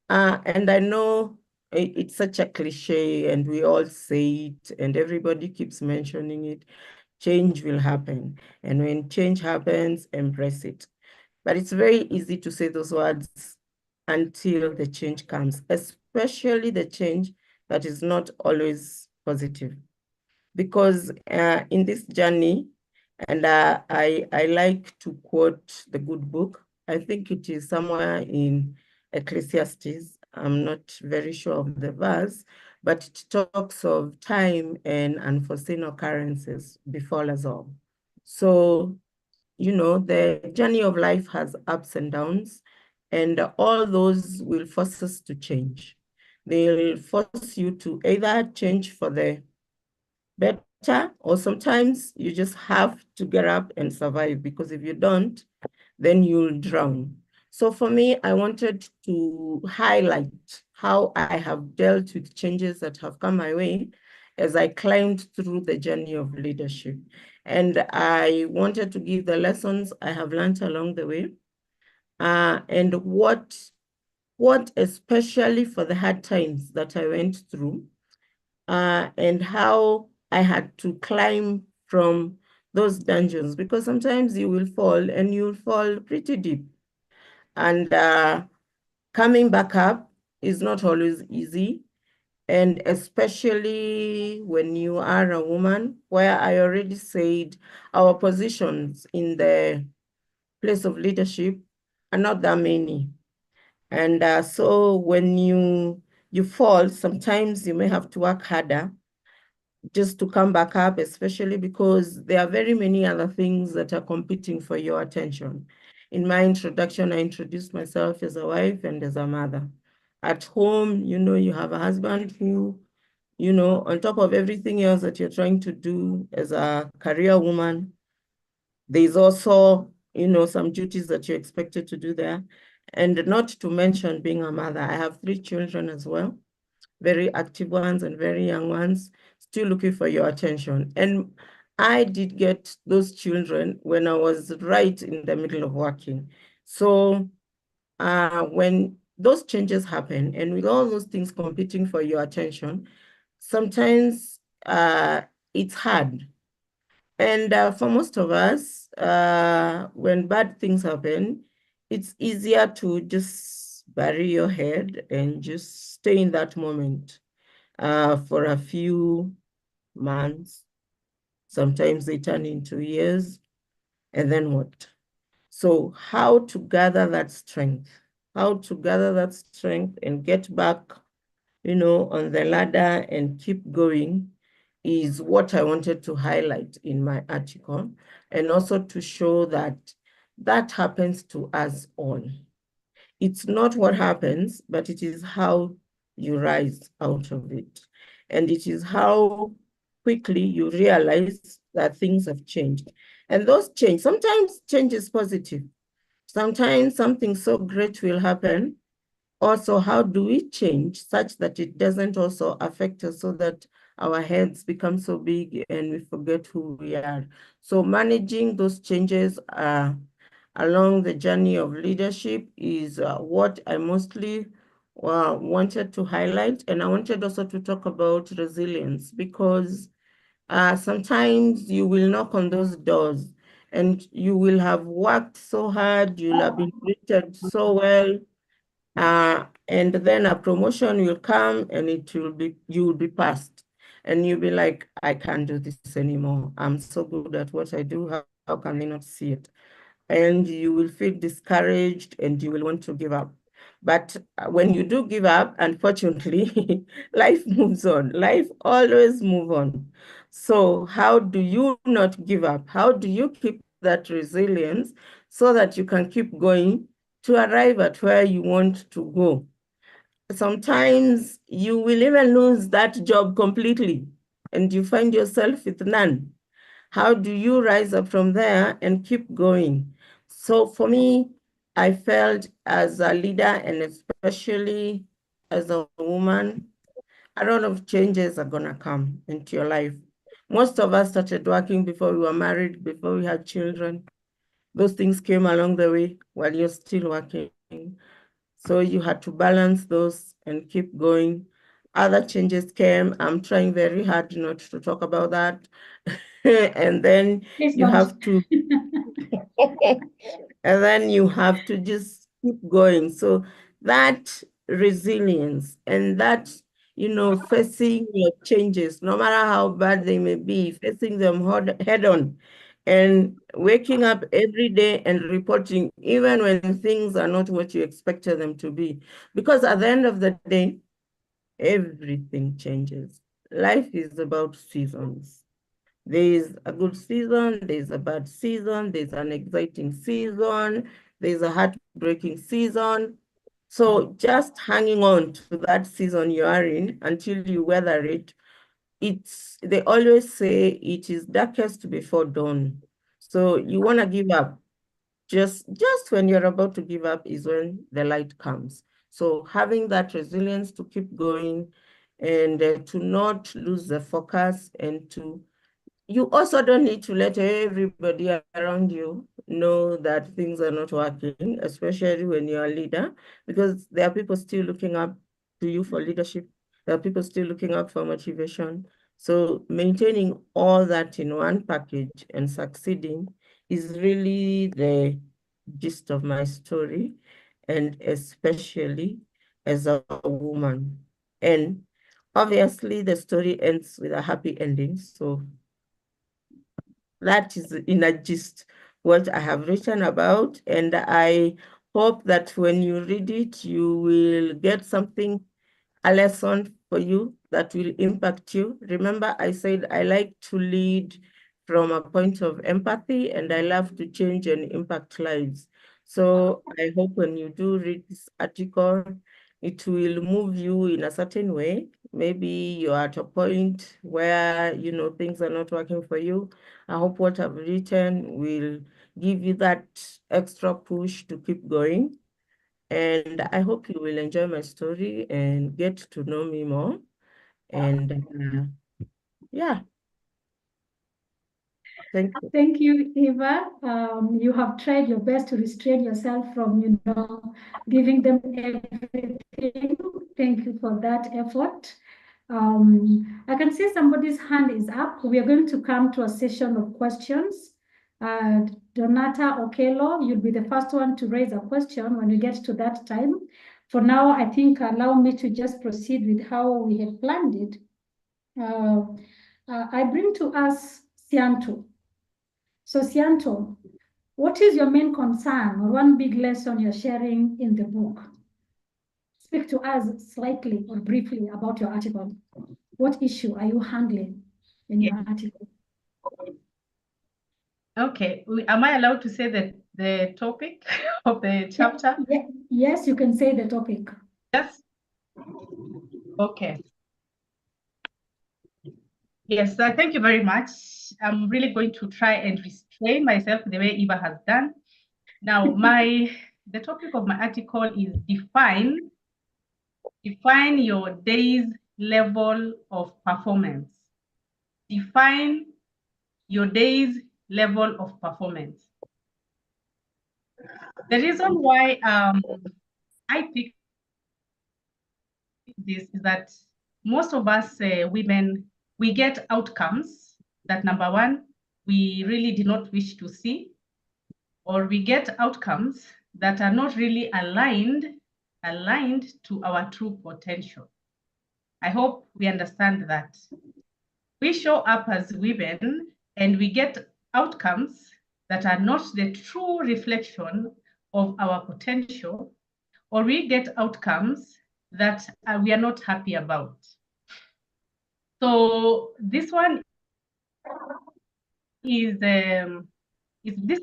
And I know it's such a cliche and we all say it and everybody keeps mentioning it. Change will happen. And when change happens, embrace it. But it's very easy to say those words until the change comes, especially the change that is not always positive. Because in this journey, and I like to quote the good book. I think it is somewhere in Ecclesiastes. I'm not very sure of the verse, but it talks of time and unforeseen occurrences befall us all. So, the journey of life has ups and downs, and all those will force us to change. They'll force you to either change for the better, or sometimes you just have to get up and survive, because if you don't, then you'll drown. So for me, I wanted to highlight how I have dealt with changes that have come my way as I climbed through the journey of leadership. And I wanted to give the lessons I have learned along the way, and what especially for the hard times that I went through, and how I had to climb from those dungeons, because sometimes you will fall and you'll fall pretty deep. And coming back up is not always easy. And especially when you are a woman, where I already said our positions in the place of leadership are not that many. And so when you fall, sometimes you may have to work harder just to come back up, especially because there are very many other things that are competing for your attention. In my introduction, I introduced myself as a wife and as a mother. At home, you have a husband who, on top of everything else that you're trying to do as a career woman, there's also, some duties that you're expected to do there. And not to mention being a mother. I have 3 children as well, very active ones and very young ones, still looking for your attention. And I did get those children when I was right in the middle of working. So when those changes happen, and with all those things competing for your attention, sometimes it's hard. And for most of us, when bad things happen, it's easier to just bury your head and just stay in that moment for a few months. Sometimes they turn into years. And then what? So how to gather that strength, and get back, on the ladder and keep going is what I wanted to highlight in my article, and also to show that that happens to us all. It's not what happens, but it is how you rise out of it. And it is how quickly you realize that things have changed. And those change, sometimes change is positive. Sometimes something so great will happen. Also, how do we change such that it doesn't also affect us so that our heads become so big and we forget who we are? So managing those changes along the journey of leadership is what I mostly wanted to highlight. And I wanted also to talk about resilience, because sometimes you will knock on those doors and you will have worked so hard, you'll have been treated so well, and then a promotion will come and you will be passed. And you'll be like, I can't do this anymore. I'm so good at what I do. How can I not see it? And you will feel discouraged and you will want to give up. But when you do give up, unfortunately, life moves on. Life always moves on. So how do you not give up? How do you keep that resilience so that you can keep going to arrive at where you want to go? Sometimes you will even lose that job completely and you find yourself with none. How do you rise up from there and keep going? So for me, I felt as a leader and especially as a woman, a lot of changes are going to come into your life. Most of us started working before we were married, before we had children. Those things came along the way while you're still working. So you had to balance those and keep going. Other changes came. I'm trying very hard not to talk about that. And then Please you don't. have to, and then you have to just keep going. So that resilience and that, facing your changes, no matter how bad they may be, facing them head on and waking up every day and reporting, even when things are not what you expected them to be. Because at the end of the day, everything changes. Life is about seasons. There's a good season, there's a bad season, there's an exciting season, there's a heartbreaking season. So just hanging on to that season you are in until you weather it, they always say it is darkest before dawn. So you want to give up. Just when you're about to give up is when the light comes. So having that resilience to keep going and to not lose the focus, and you also don't need to let everybody around you know that things are not working, especially when you're a leader, because there are people still looking up to you for leadership. There are people still looking up for motivation. So maintaining all that in one package and succeeding is really the gist of my story, and especially as a woman. And obviously the story ends with a happy ending. So that is in a gist what I have written about, and I hope that when you read it, you will get something, a lesson for you that will impact you. Remember, I said I like to lead from a point of empathy, and I love to change and impact lives. So I hope when you do read this article, it will move you in a certain way. Maybe you're at a point where, things are not working for you. I hope what I've written will give you that extra push to keep going. And I hope you will enjoy my story and get to know me more. And yeah, thank you. Thank you, Eva. You have tried your best to restrain yourself from, giving them everything. Thank you for that effort. I can see somebody's hand is up. We are going to come to a session of questions. Donata Okelo, you'll be the first one to raise a question when we get to that time. For now, I think allow me to just proceed with how we have planned it. I bring to us Sianto. So Sianto, what is your main concern or one big lesson you're sharing in the book? Speak to us slightly or briefly about your article. What issue are you handling in your article? Okay, am I allowed to say the topic of the chapter? Yes, you can say the topic. Yes. Okay. Yes, thank you very much. I'm really going to try and frame myself the way Eva has done. Now, the topic of my article is define your day's level of performance. Define your day's level of performance. The reason why I picked this is that most of us women, we get outcomes that, number one, we really did not wish to see, or we get outcomes that are not really aligned to our true potential. I hope we understand that. We show up as women and we get outcomes that are not the true reflection of our potential, or we get outcomes that we are not happy about. So this one is this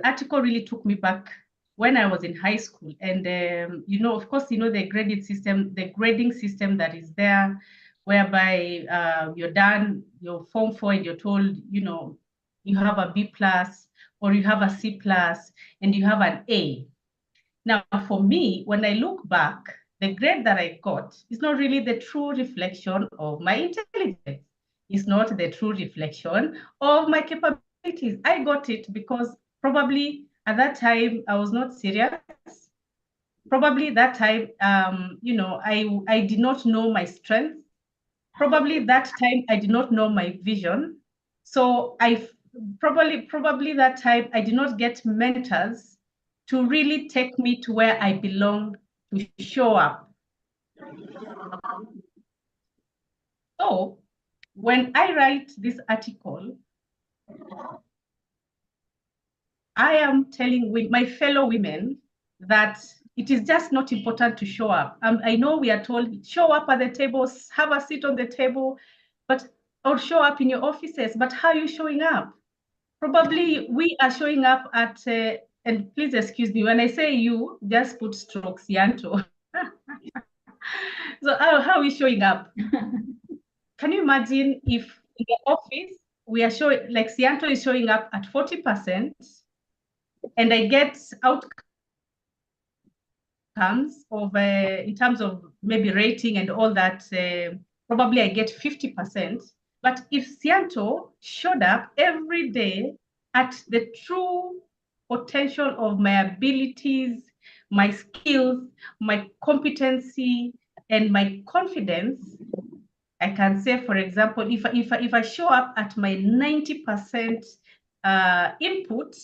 article really took me back when I was in high school, and of course, the grading system that is there, whereby you're done your Form 4 and you're told, you have a B+, or you have a C+, and you have an A. Now, for me, when I look back, the grade that I got is not really the true reflection of my intelligence. It's not the true reflection of my capabilities. I got it because probably at that time I was not serious. Probably that time, I did not know my strength. Probably that time I did not know my vision. So probably that time I did not get mentors to really take me to where I belong, to show up. So when I write this article, I am telling my fellow women that it is just not important to show up. I know we are told, show up at the tables, have a seat on the table, or show up in your offices, but how are you showing up? Probably we are showing up at, and please excuse me, when I say you, just put stroke Sianto. So how are we showing up? Can you imagine if in the office, we are showing, like Sianto is showing up at 40%, and I get outcomes of, in terms of maybe rating and all that, probably I get 50%. But if Sianto showed up every day at the true potential of my abilities, my skills, my competency, and my confidence, I can say, for example, if I show up at my 90% input,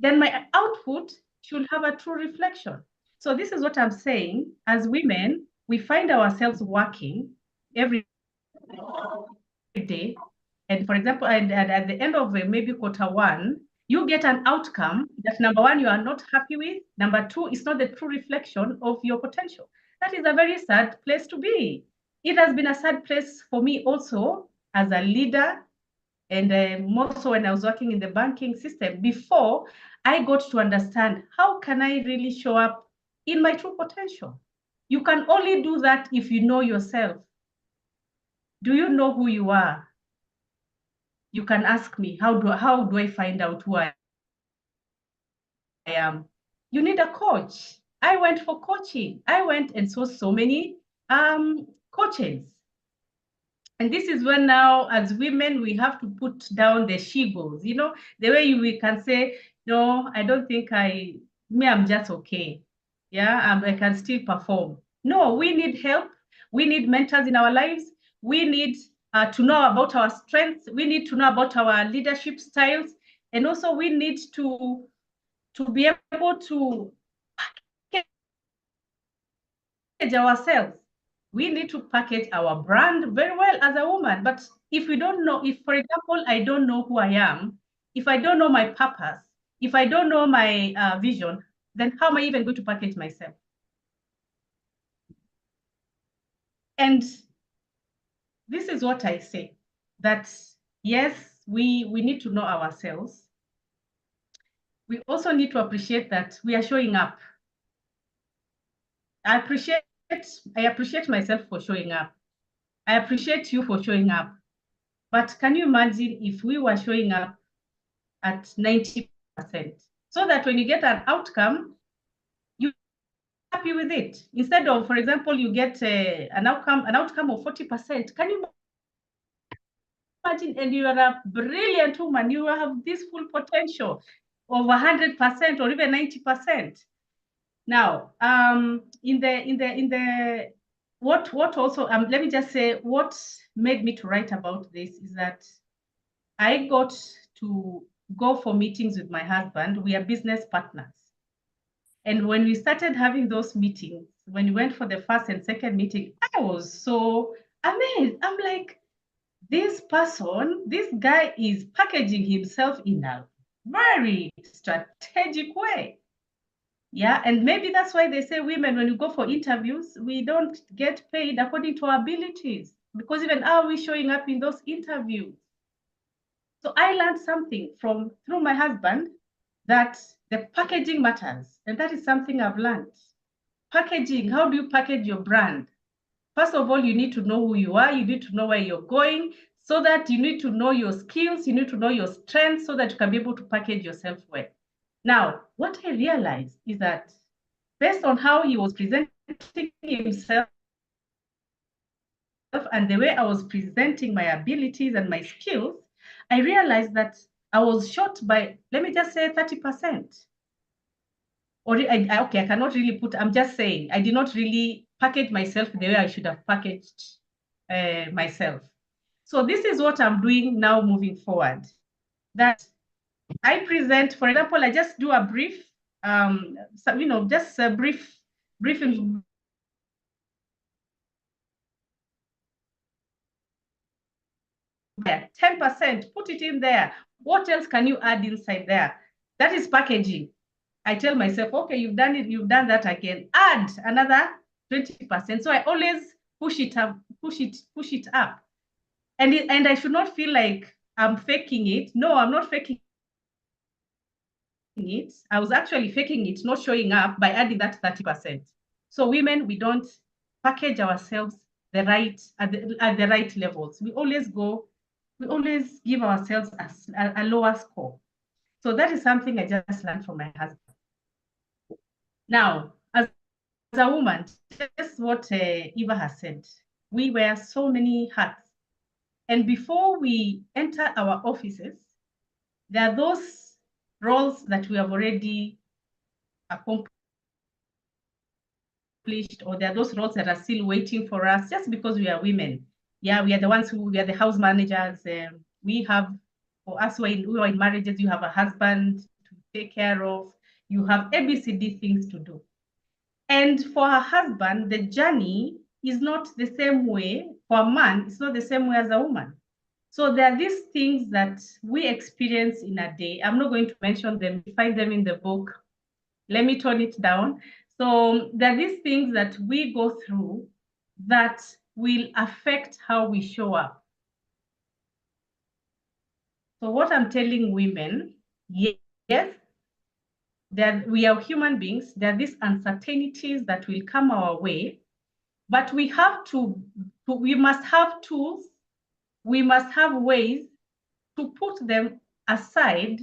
then my output should have a true reflection. So this is what I'm saying. As women, we find ourselves working every day. And for example, and at the end of maybe Q1, you get an outcome that, number one, you are not happy with. Number two, it's not the true reflection of your potential. That is a very sad place to be. It has been a sad place for me also as a leader, and more so when I was working in the banking system, before I got to understand how can I really show up in my true potential. You can only do that if you know yourself. Do you know who you are? You can ask me, how do I find out who I am? You need a coach. I went for coaching. I went and saw so many coaches. And this is when now, as women, we have to put down the she-goals. The way we can say, no, I don't think I'm just okay. Yeah, I can still perform. No, we need help. We need mentors in our lives. We need to know about our strengths. We need to know about our leadership styles. And also we need to be able to package ourselves. We need to package our brand very well as a woman. But if we don't know, if, for example, I don't know who I am, if I don't know my purpose, if I don't know my vision, then how am I even going to package myself? And this is what I say, that yes, we need to know ourselves. We also need to appreciate that we are showing up. I appreciate myself for showing up. I appreciate you for showing up. But can you imagine if we were showing up at 90%, so that when you get an outcome, you're happy with it. Instead of, for example, you get an outcome of 40%. Can you imagine? And you are a brilliant woman. You have this full potential of 100% or even 90%. Now, what also, let me just say, what made me to write about this is that I got to go for meetings with my husband. We are business partners. And when we started having those meetings, when we went for the first and second meeting, I was so amazed. I'm like, this guy is packaging himself in a very strategic way. Yeah, and maybe that's why they say women, when you go for interviews, we don't get paid according to our abilities, because even how are we showing up in those interviews? So I learned something through my husband, that the packaging matters. And that is something I've learned. Packaging, how do you package your brand? First of all, you need to know who you are. You need to know where you're going, so that you need to know your skills. You need to know your strengths, so that you can be able to package yourself well. Now, what I realized is that based on how he was presenting himself and the way I was presenting my abilities and my skills, I realized that I was short by, let me just say, 30%. Or okay, I cannot really I'm just saying, I did not really package myself the way I should have packaged myself. So this is what I'm doing now moving forward. That I present, for example, I just do a brief, just a briefing. 10%, put it in there. What else can you add inside there? That is packaging. I tell myself, okay, you've done it, you've done that again. Add another 20%. So I always push it up, push it up. And I should not feel like I'm faking it. No, I'm not faking it. I was actually faking it, not showing up, by adding that 30%. So women, we don't package ourselves at the right levels. We always give ourselves a lower score. So that is something I just learned from my husband. Now, as a woman, just what Eva has said, we wear so many hats. And before we enter our offices, there are those roles that we have already accomplished, or there are those roles that are still waiting for us just because we are women. Yeah, we are the ones we are the house managers. We have, for us who are in marriages, you have a husband to take care of. You have ABCD things to do. And for her husband, the journey is not the same way. For a man, it's not the same way as a woman. So there are these things that we experience in a day. I'm not going to mention them. You find them in the book. Let me tone it down. So there are these things that we go through that will affect how we show up. So what I'm telling women, yes, we are human beings. There are these uncertainties that will come our way, but we must have tools. We must have ways to put them aside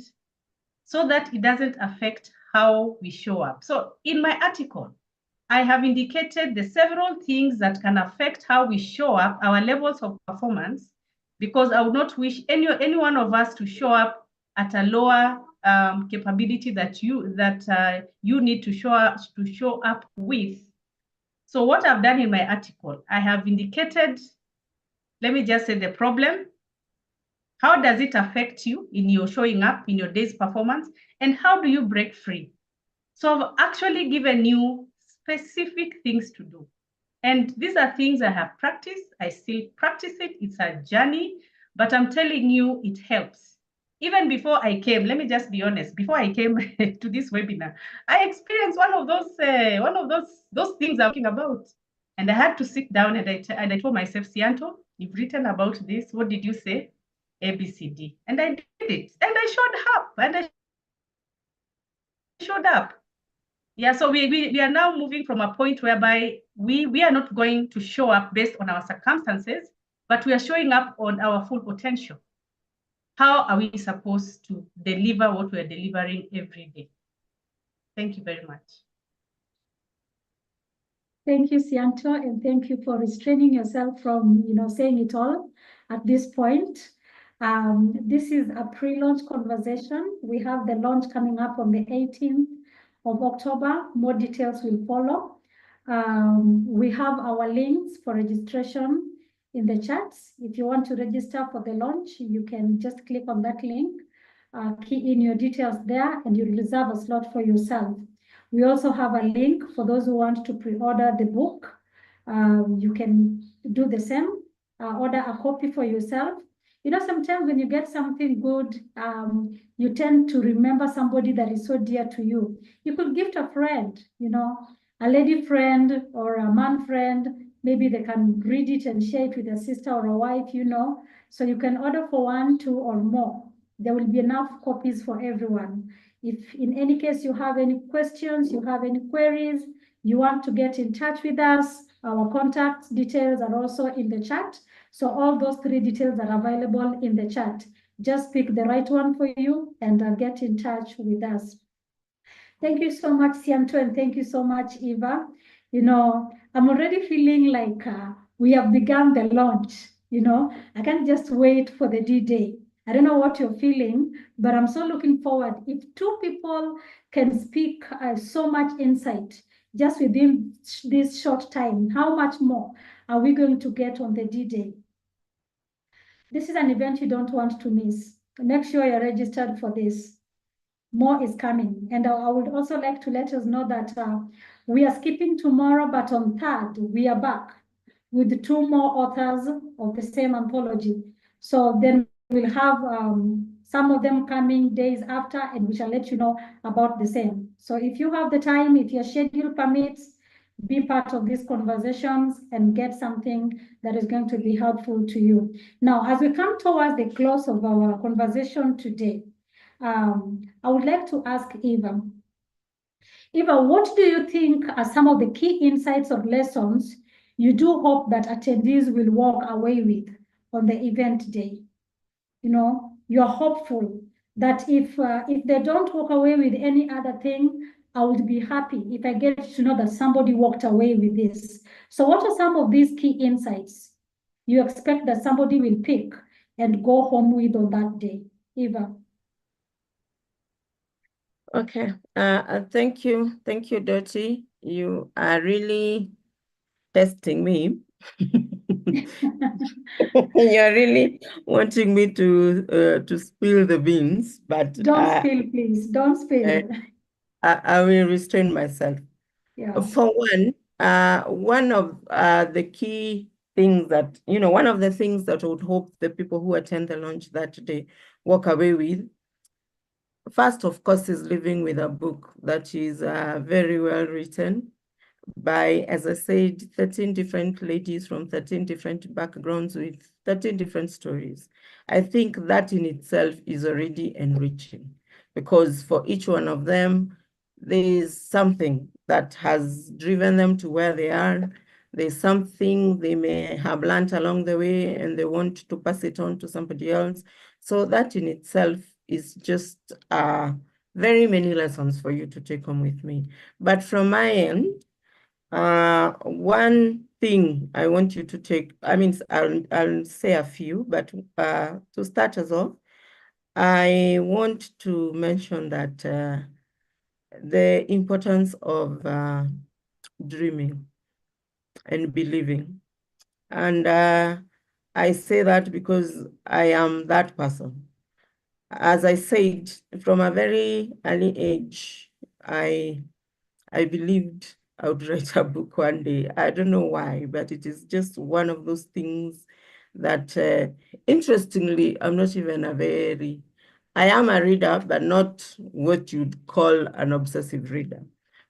so that it doesn't affect how we show up. So in my article, I have indicated the several things that can affect how we show up, our levels of performance, because I would not wish any one of us to show up at a lower capability that you need to show up with. So what I've done in my article, I have indicated, let me just say, the problem. How does it affect you in your showing up, in your day's performance? And how do you break free? So I've actually given you specific things to do. And these are things I have practiced. I still practice it. It's a journey, but I'm telling you, it helps. Even before I came, let me just be honest, before I came to this webinar, I experienced one of those things I'm talking about. And I had to sit down and I told myself, Sianto, you've written about this. What did you say? ABCD. And I did it. And I showed up. Yeah, so we are now moving from a point whereby we are not going to show up based on our circumstances, but we are showing up on our full potential. how are we supposed to deliver what we're delivering every day? Thank you very much. Thank you, Sianto, and thank you for restraining yourself from, saying it all at this point. This is a pre-launch conversation. We have the launch coming up on the 18th of October. More details will follow. We have our links for registration in the chats. If you want to register for the launch, you can just click on that link, key in your details there, and you'll reserve a slot for yourself. We also have a link for those who want to pre-order the book. You can do the same, order a copy for yourself. Sometimes when you get something good, you tend to remember somebody that is so dear to you. You could gift a friend, a lady friend or a man friend. Maybe they can read it and share it with a sister or a wife, So you can order for 1, 2, or more. There will be enough copies for everyone. If in any case you have any questions, you have any queries, you want to get in touch with us, our contact details are also in the chat. So all those 3 details are available in the chat. Just pick the right one for you and get in touch with us. Thank you so much, Sianto, and thank you so much, Eva. I'm already feeling like we have begun the launch. I can't just wait for the D-Day. I don't know what you're feeling, but I'm so looking forward. If 2 people can speak so much insight just within this short time, how much more are we going to get on the D-Day? This is an event you don't want to miss. Make sure you're registered for this. More is coming. And I would also like to let us know that we are skipping tomorrow, but on 3rd, we are back with 2 more authors of the same anthology. So then we'll have some of them coming days after, and we shall let you know about the same. So if you have the time, if your schedule permits, be part of these conversations and get something that is going to be helpful to you. Now, as we come towards the close of our conversation today, I would like to ask Eva. Eva, what do you think are some of the key insights or lessons you do hope that attendees will walk away with on the event day? You're hopeful that if they don't walk away with any other thing, I would be happy if I get to know that somebody walked away with this. So what are some of these key insights you expect that somebody will pick and go home with on that day? Eva. Okay. Thank you. Thank you, Dottie. You are really testing me. You're really wanting me to spill the beans, but don't spill, please. Don't spill. I will restrain myself. Yeah. For one of the key things that, one of the things that I would hope the people who attend the launch that day walk away with, first, of course, is living with a book that is very well written by, as I said, 13 different ladies from 13 different backgrounds with 13 different stories. I think that in itself is already enriching, because for each one of them, there is something that has driven them to where they are. There's something they may have learned along the way and they want to pass it on to somebody else. So that in itself is just very many lessons for you to take home with me. But from my end, one thing I want you to take, I'll say a few, but to start us off, I want to mention that the importance of dreaming and believing. And I say that because I am that person. As I said, from a very early age, I believed I would write a book one day. I don't know why, but it is just one of those things that, interestingly, I am a reader, but not what you'd call an obsessive reader.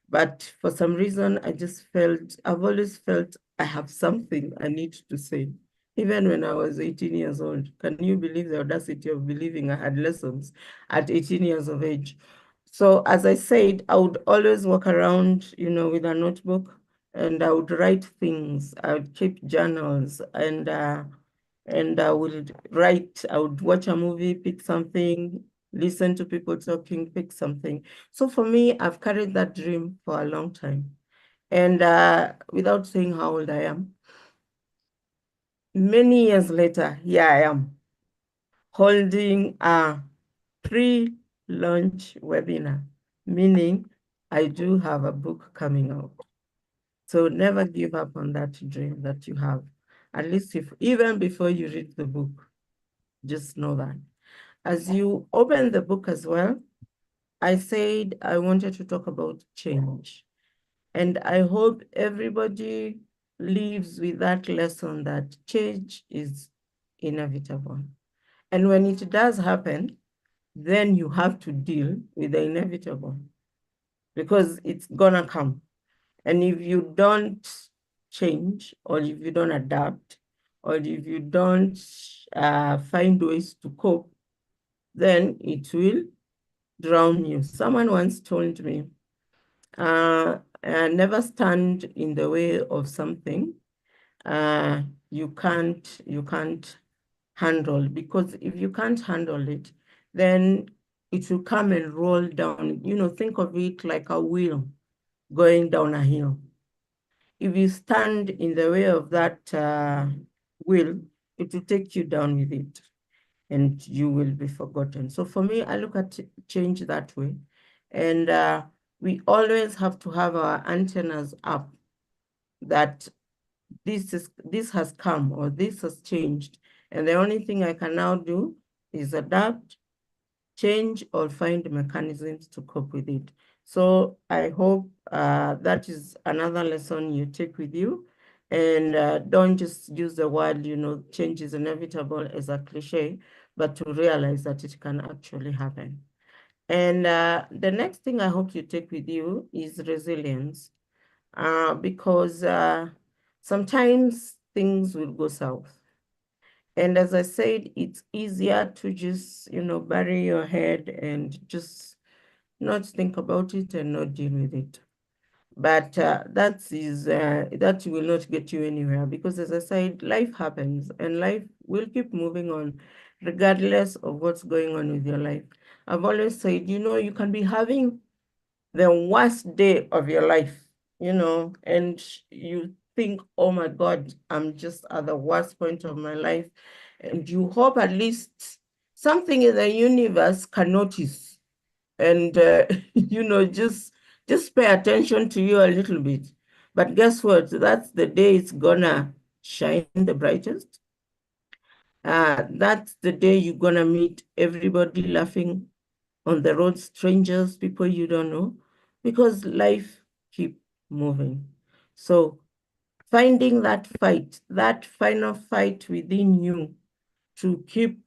But for some reason, I've always felt I have something I need to say. Even when I was 18 years old, can you believe the audacity of believing I had lessons at 18 years of age? So as I said, I would always walk around, with a notebook, and I would write things. I would keep journals, and and I would watch a movie, pick something, listen to people talking, pick something. So for me, I've carried that dream for a long time. And without saying how old I am, many years later, here I am holding a pre-launch webinar, meaning I do have a book coming out. So never give up on that dream that you have. At least even before you read the book, just know that. As you open the book as well, I said I wanted to talk about change. And I hope everybody leaves with that lesson that change is inevitable. And when it does happen, then you have to deal with the inevitable because it's gonna come. And if you don't change, or if you don't adapt, or if you don't find ways to cope, then it will drown you. Someone once told me, never stand in the way of something you can't handle, because if you can't handle it, then it will come and roll down. Think of it like a wheel going down a hill. If you stand in the way of that wheel, it will take you down with it and you will be forgotten. So for me, I look at change that way. And we always have to have our antennas up that this has come or this has changed. And the only thing I can now do is adapt, change, or find mechanisms to cope with it. So I hope that is another lesson you take with you. And don't just use the word, change is inevitable as a cliche, but to realize that it can actually happen. And the next thing I hope you take with you is resilience, because sometimes things will go south. And as I said, it's easier to just, bury your head and just not think about it and not deal with it. But that will not get you anywhere, because as I said, life happens and life will keep moving on regardless of what's going on with your life. I've always said, you can be having the worst day of your life, and you think, oh my God, I'm just at the worst point of my life. And you hope at least something in the universe can notice and, just pay attention to you a little bit. But guess what? That's the day it's gonna shine the brightest. That's the day you're gonna meet everybody laughing on the road, strangers, people you don't know, because life keep moving. So finding that fight, that final fight within you to keep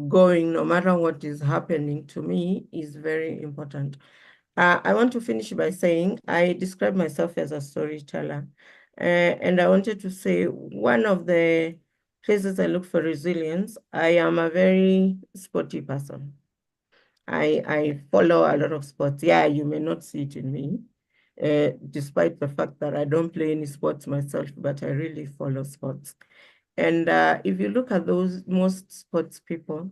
going no matter what is happening, to me is very important. I want to finish by saying I describe myself as a storyteller. And I wanted to say one of the places I look for resilience, I am a very sporty person. I follow a lot of sports. Yeah, you may not see it in me, despite the fact that I don't play any sports myself, but I really follow sports. And if you look at most sports people,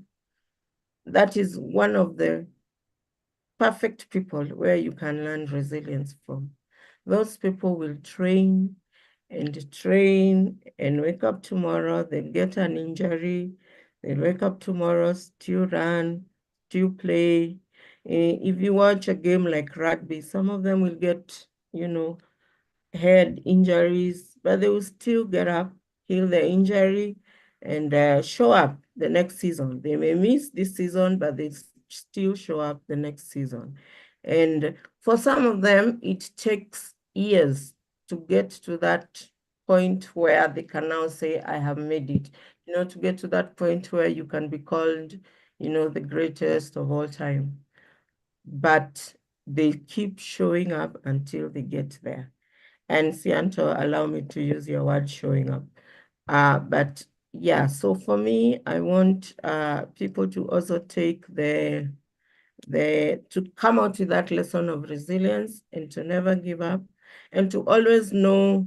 that is one of the perfect people where you can learn resilience from. Those people will train and wake up tomorrow, they'll get an injury, they'll wake up tomorrow, still run, still play. If you watch a game like rugby, some of them will get, head injuries, but they will still get up, heal the injury, and show up the next season. They may miss this season, but they still show up the next season. And for some of them, it takes years to get to that point where they can now say, I have made it. To get to that point where you can be called, the greatest of all time. But they keep showing up until they get there. And Sianto, allow me to use your word, showing up. But yeah, so for me, I want people to also take to come out with that lesson of resilience and to never give up and to always know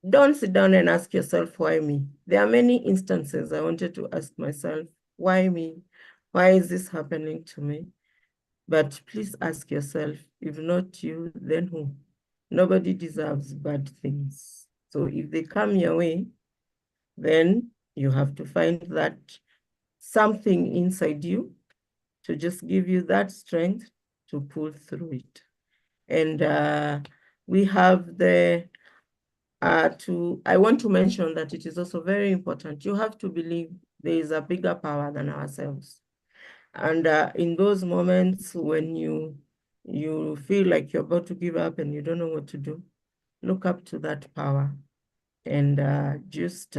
don't sit down and ask yourself, why me? There are many instances I wanted to ask myself, why me? Why is this happening to me? But please ask yourself, if not you, then who? Nobody deserves bad things. So if they come your way, then you have to find that something inside you to just give you that strength to pull through it. And we have I want to mention that it is also very important. You have to believe there is a bigger power than ourselves. And in those moments when you feel like you're about to give up and you don't know what to do, look up to that power and just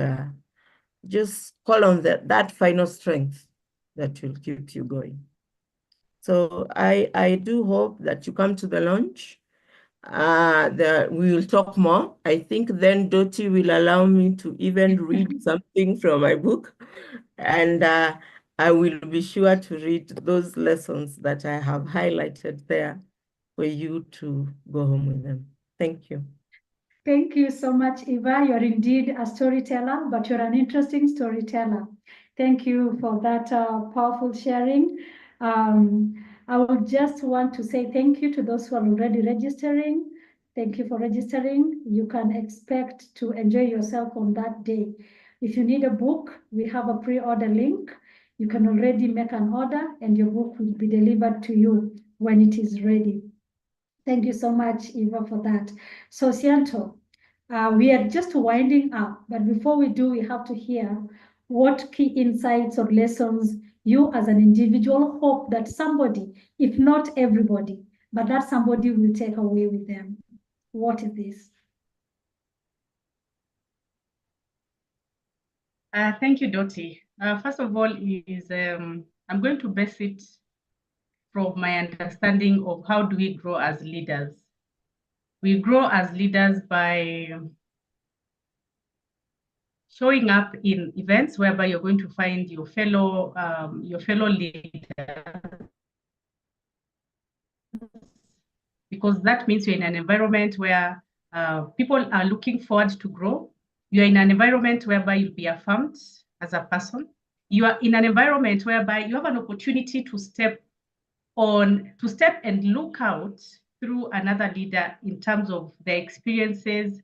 call on that final strength that will keep you going. So I do hope that you come to the launch. We will talk more. I think then Dottie will allow me to even read something from my book, and I will be sure to read those lessons that I have highlighted there for you to go home with them. Thank you. Thank you so much, Eva. You're indeed a storyteller, but you're an interesting storyteller. Thank you for that powerful sharing. I would just want to say thank you to those who are already registering. Thank you for registering. You can expect to enjoy yourself on that day. If you need a book, we have a pre-order link. You can already make an order and your book will be delivered to you when it is ready. Thank you so much, Eva, for that. So, Sianto, we are just winding up, but before we do, we have to hear what key insights or lessons you as an individual hope that somebody, if not everybody, but that somebody will take away with them. What is this? Thank you, Dottie. First of all, I'm going to base it from my understanding of how do we grow as leaders. We grow as leaders by showing up in events whereby you're going to find your fellow leaders, because that means you're in an environment where people are looking forward to grow. You're in an environment whereby you'll be affirmed as a person. You are in an environment whereby you have an opportunity to step and look out through another leader in terms of their experiences,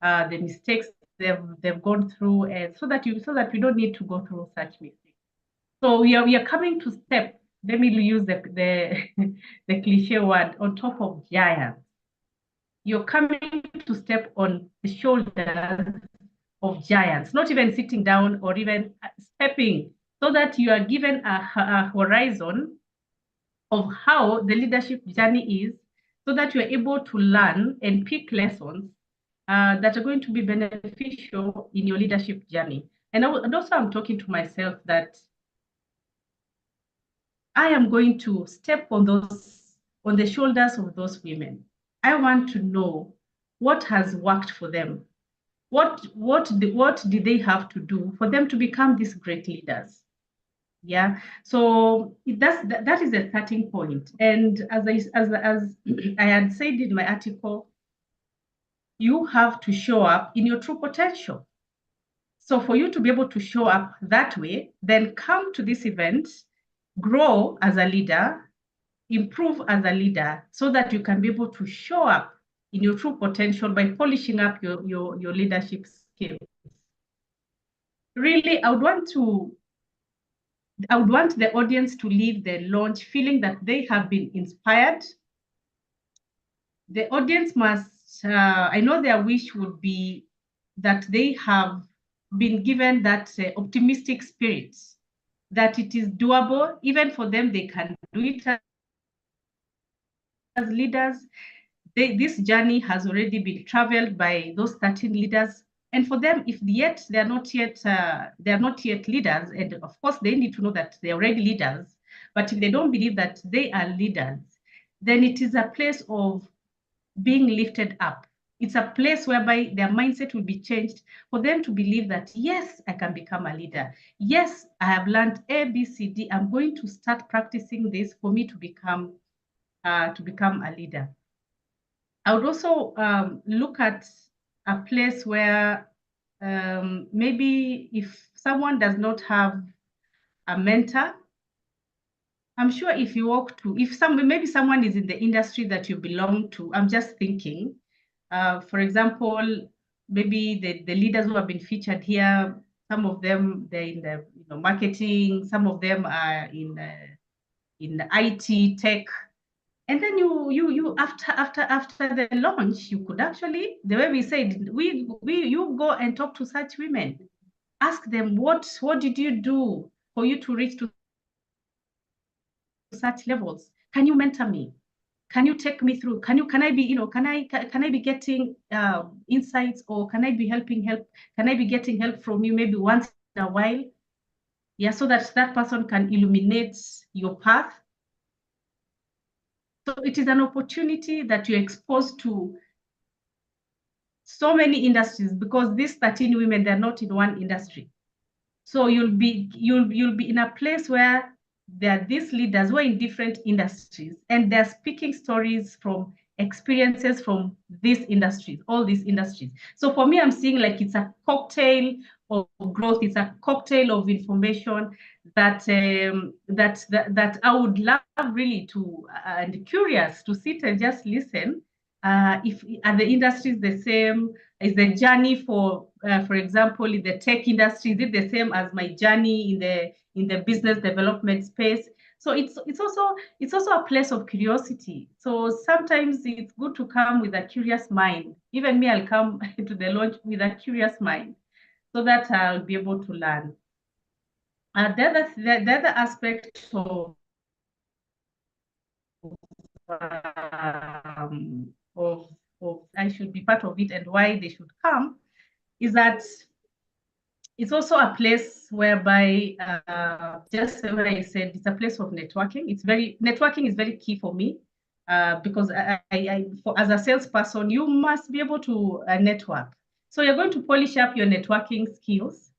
the mistakes they've gone through, and so that you don't need to go through such mistakes. So we are coming to step. Let me use the the cliche word, on top of giants. You're coming to step on the shoulders of giants, not even sitting down or even stepping, so that you are given a horizon of how the leadership journey is, so that you're able to learn and pick lessons that are going to be beneficial in your leadership journey. And also I'm talking to myself that I am going to step on the shoulders of those women. I want to know what has worked for them. What did they have to do for them to become these great leaders? Yeah, so that is a starting point. And as I had said in my article, you have to show up in your true potential. So for you to be able to show up that way, then come to this event, grow as a leader, improve as a leader, so that you can be able to show up in your true potential by polishing up your leadership skills. Really, I would want the audience to leave the launch feeling that they have been inspired. The audience must, I know their wish would be that they have been given that optimistic spirit, that it is doable, even for them, they can do it as leaders. This journey has already been traveled by those 13 leaders. And for them, if yet they are not yet leaders, and of course they need to know that they're already leaders, but if they don't believe that they are leaders, then it is a place of being lifted up. It's a place whereby their mindset will be changed for them to believe that, yes, I can become a leader. Yes, I have learned A, B, C, D. I'm going to start practicing this for me to become a leader. I would also look at a place where maybe if someone does not have a mentor, I'm sure if you walk to, maybe someone is in the industry that you belong to, I'm just thinking, for example, maybe the leaders who have been featured here, some of them, they're in the marketing, some of them are in the IT tech. And then you after the launch, you could actually, the way we said, you go and talk to such women, ask them what did you do for you to reach to such levels? Can you mentor me? Can you take me through? Can I be getting insights, or can I be getting help from you maybe once in a while? Yeah, so that person can illuminate your path. So it is an opportunity that you're exposed to so many industries, because these 13 women, they're not in one industry. So you'll be in a place where there are these leaders who are in different industries, and they're speaking stories from experiences from these industries, all these industries. So for me, I'm seeing like it's a cocktail of growth. It's a cocktail of information that that I would love really to and curious to sit and just listen. If are the industries the same? Is the journey for example, in the tech industry, is it the same as my journey in the business development space? So it's also a place of curiosity. So sometimes it's good to come with a curious mind. Even me, I'll come to the launch with a curious mind, so that I'll be able to learn. The other aspect of I should be part of it and why they should come is that it's also a place whereby, just what I said, it's a place of networking. Networking is very key for me, because as a salesperson, you must be able to network. So you're going to polish up your networking skills.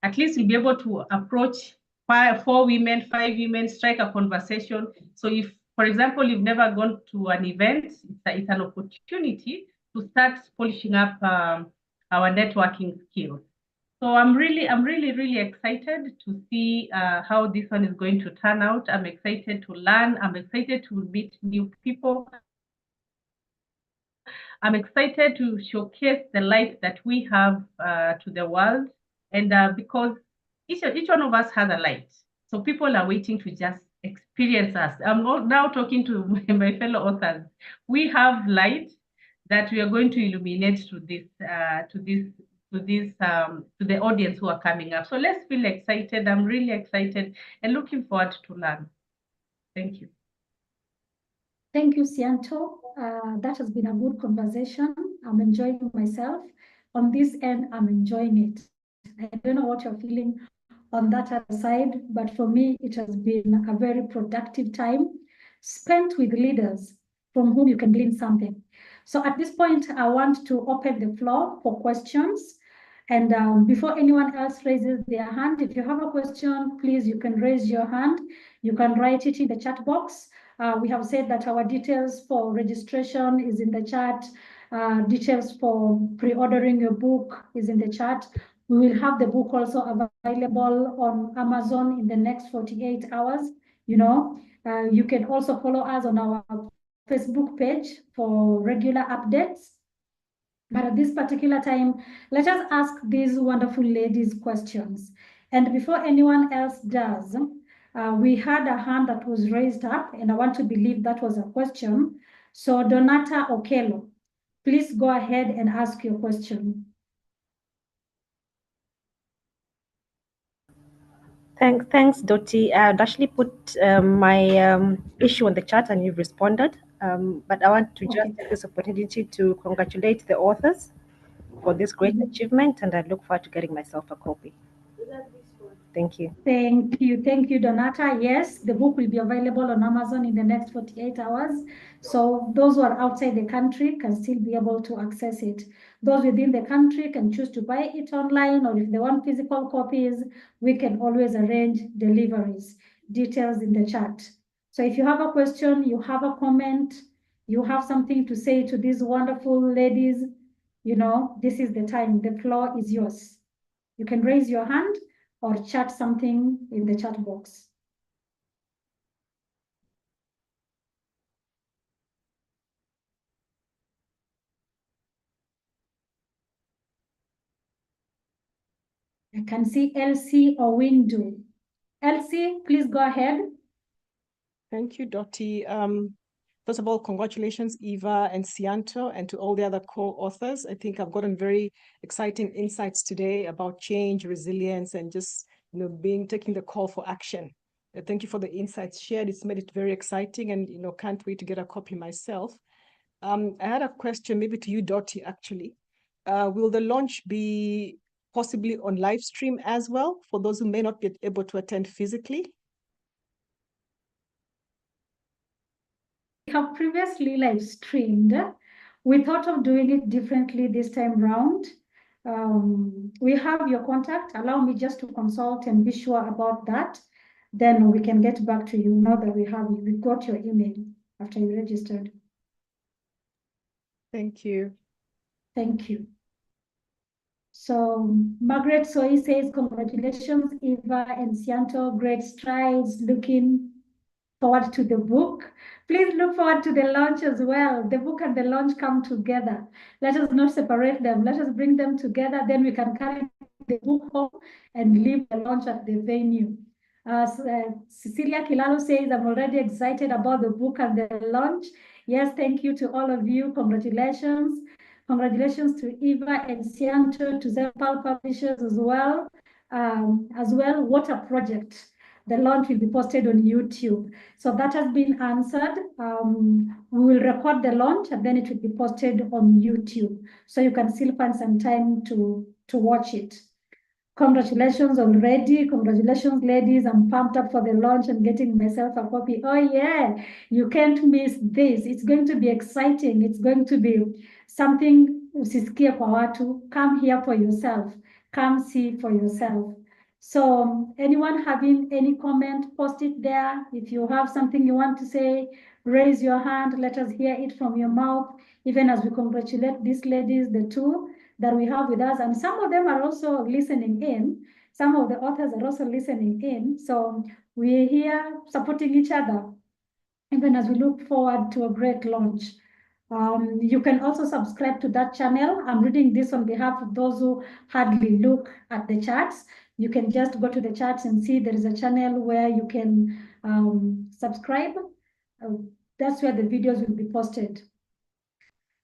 At least you'll be able to approach 4 women, 5 women, strike a conversation. So if, for example, you've never gone to an event, it's an opportunity to start polishing up our networking skills. So I'm really excited to see how this one is going to turn out. I'm excited to learn. I'm excited to meet new people. I'm excited to showcase the light that we have to the world. And because each one of us has a light. So people are waiting to just experience us. I'm now talking to my fellow authors. We have light that we are going to illuminate to the audience who are coming up. So let's feel excited. I'm really excited and looking forward to learn. Thank you. Thank you, Sianto. That has been a good conversation. I'm enjoying myself. On this end, I'm enjoying it. I don't know what you're feeling on that other side, but for me, it has been a very productive time spent with leaders from whom you can glean something. So at this point, I want to open the floor for questions. And before anyone else raises their hand, if you have a question, please, you can raise your hand. You can write it in the chat box. We have said that our details for registration is in the chat. Details for pre-ordering your book is in the chat. We will have the book also available on Amazon in the next 48 hours. You can also follow us on our Facebook page for regular updates. But at this particular time, let us ask these wonderful ladies questions. And before anyone else does, we had a hand that was raised up, and I want to believe that was a question. So Donata Okello, please go ahead and ask your question. Thanks, Dottie. I'd actually put my issue on the chat and you've responded. But I want to just take this opportunity to congratulate the authors for this great achievement, and I look forward to getting myself a copy. Thank you. Thank you, Donata. Yes, the book will be available on Amazon in the next 48 hours. So those who are outside the country can still be able to access it. Those within the country can choose to buy it online, or if they want physical copies, we can always arrange deliveries. Details in the chat. So if you have a question, you have a comment, you have something to say to these wonderful ladies, this is the time. The floor is yours. You can raise your hand or chat something in the chat box. I can see Elsie or Windu. Elsie, please go ahead. Thank you, Dottie. First of all, congratulations, Eva and Sianto, and to all the other co-authors. I think I've gotten very exciting insights today about change, resilience, and just taking the call for action. Thank you for the insights shared. It's made it very exciting, and can't wait to get a copy myself. I had a question, maybe to you, Dottie, actually. Will the launch be possibly on live stream as well for those who may not be able to attend physically? We have previously live streamed. We thought of doing it differently this time round. We have your contact. Allow me just to consult and be sure about that. Then we can get back to you now that we got your email after you registered. Thank you. Thank you. So Margaret Soy says, congratulations, Eva and Sianto, great strides, looking forward to the book. Please look forward to the launch as well. The book and the launch come together. Let us not separate them. Let us bring them together. Then we can carry the book home and leave the launch at the venue. Cecilia Kilalo says, I'm already excited about the book and the launch. Yes, thank you to all of you. Congratulations. Congratulations to Eva and Sianto, to Zepal Publishers as well. What a project. The launch will be posted on YouTube. So that has been answered. We will record the launch and then it will be posted on YouTube. So you can still find some time to watch it. Congratulations already. Congratulations, ladies. I'm pumped up for the launch and getting myself a copy. Oh yeah, you can't miss this. It's going to be exciting. It's going to be something usisikie kwa watu. Come here for yourself. Come see for yourself. So anyone having any comment, post it there. If you have something you want to say, raise your hand. Let us hear it from your mouth, even as we congratulate these ladies, the two that we have with us. And some of them are also listening in. Some of the authors are also listening in. So we're here supporting each other, even as we look forward to a great launch. You can also subscribe to that channel. I'm reading this on behalf of those who hardly look at the charts. You can just go to the charts and see there is a channel where you can subscribe. That's where the videos will be posted.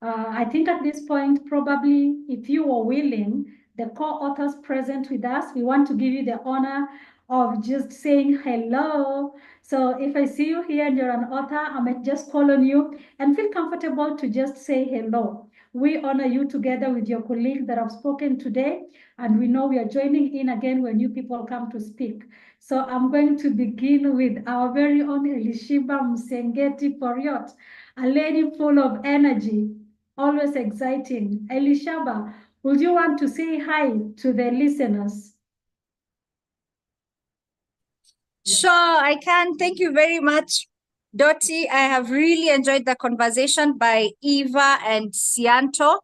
I think at this point, probably, if you are willing, the co-authors present with us, we want to give you the honor of just saying hello. So if I see you here and you're an author, I might just call on you and feel comfortable to just say hello. We honor you together with your colleagues that have spoken today, and we know we are joining in again when new people come to speak. So I'm going to begin with our very own Elishiba Msengeti Poriot, a lady full of energy, always exciting. Elishaba, would you want to say hi to the listeners? Sure, I can. Thank you very much, Dottie. I have really enjoyed the conversation by Eva and Sianto.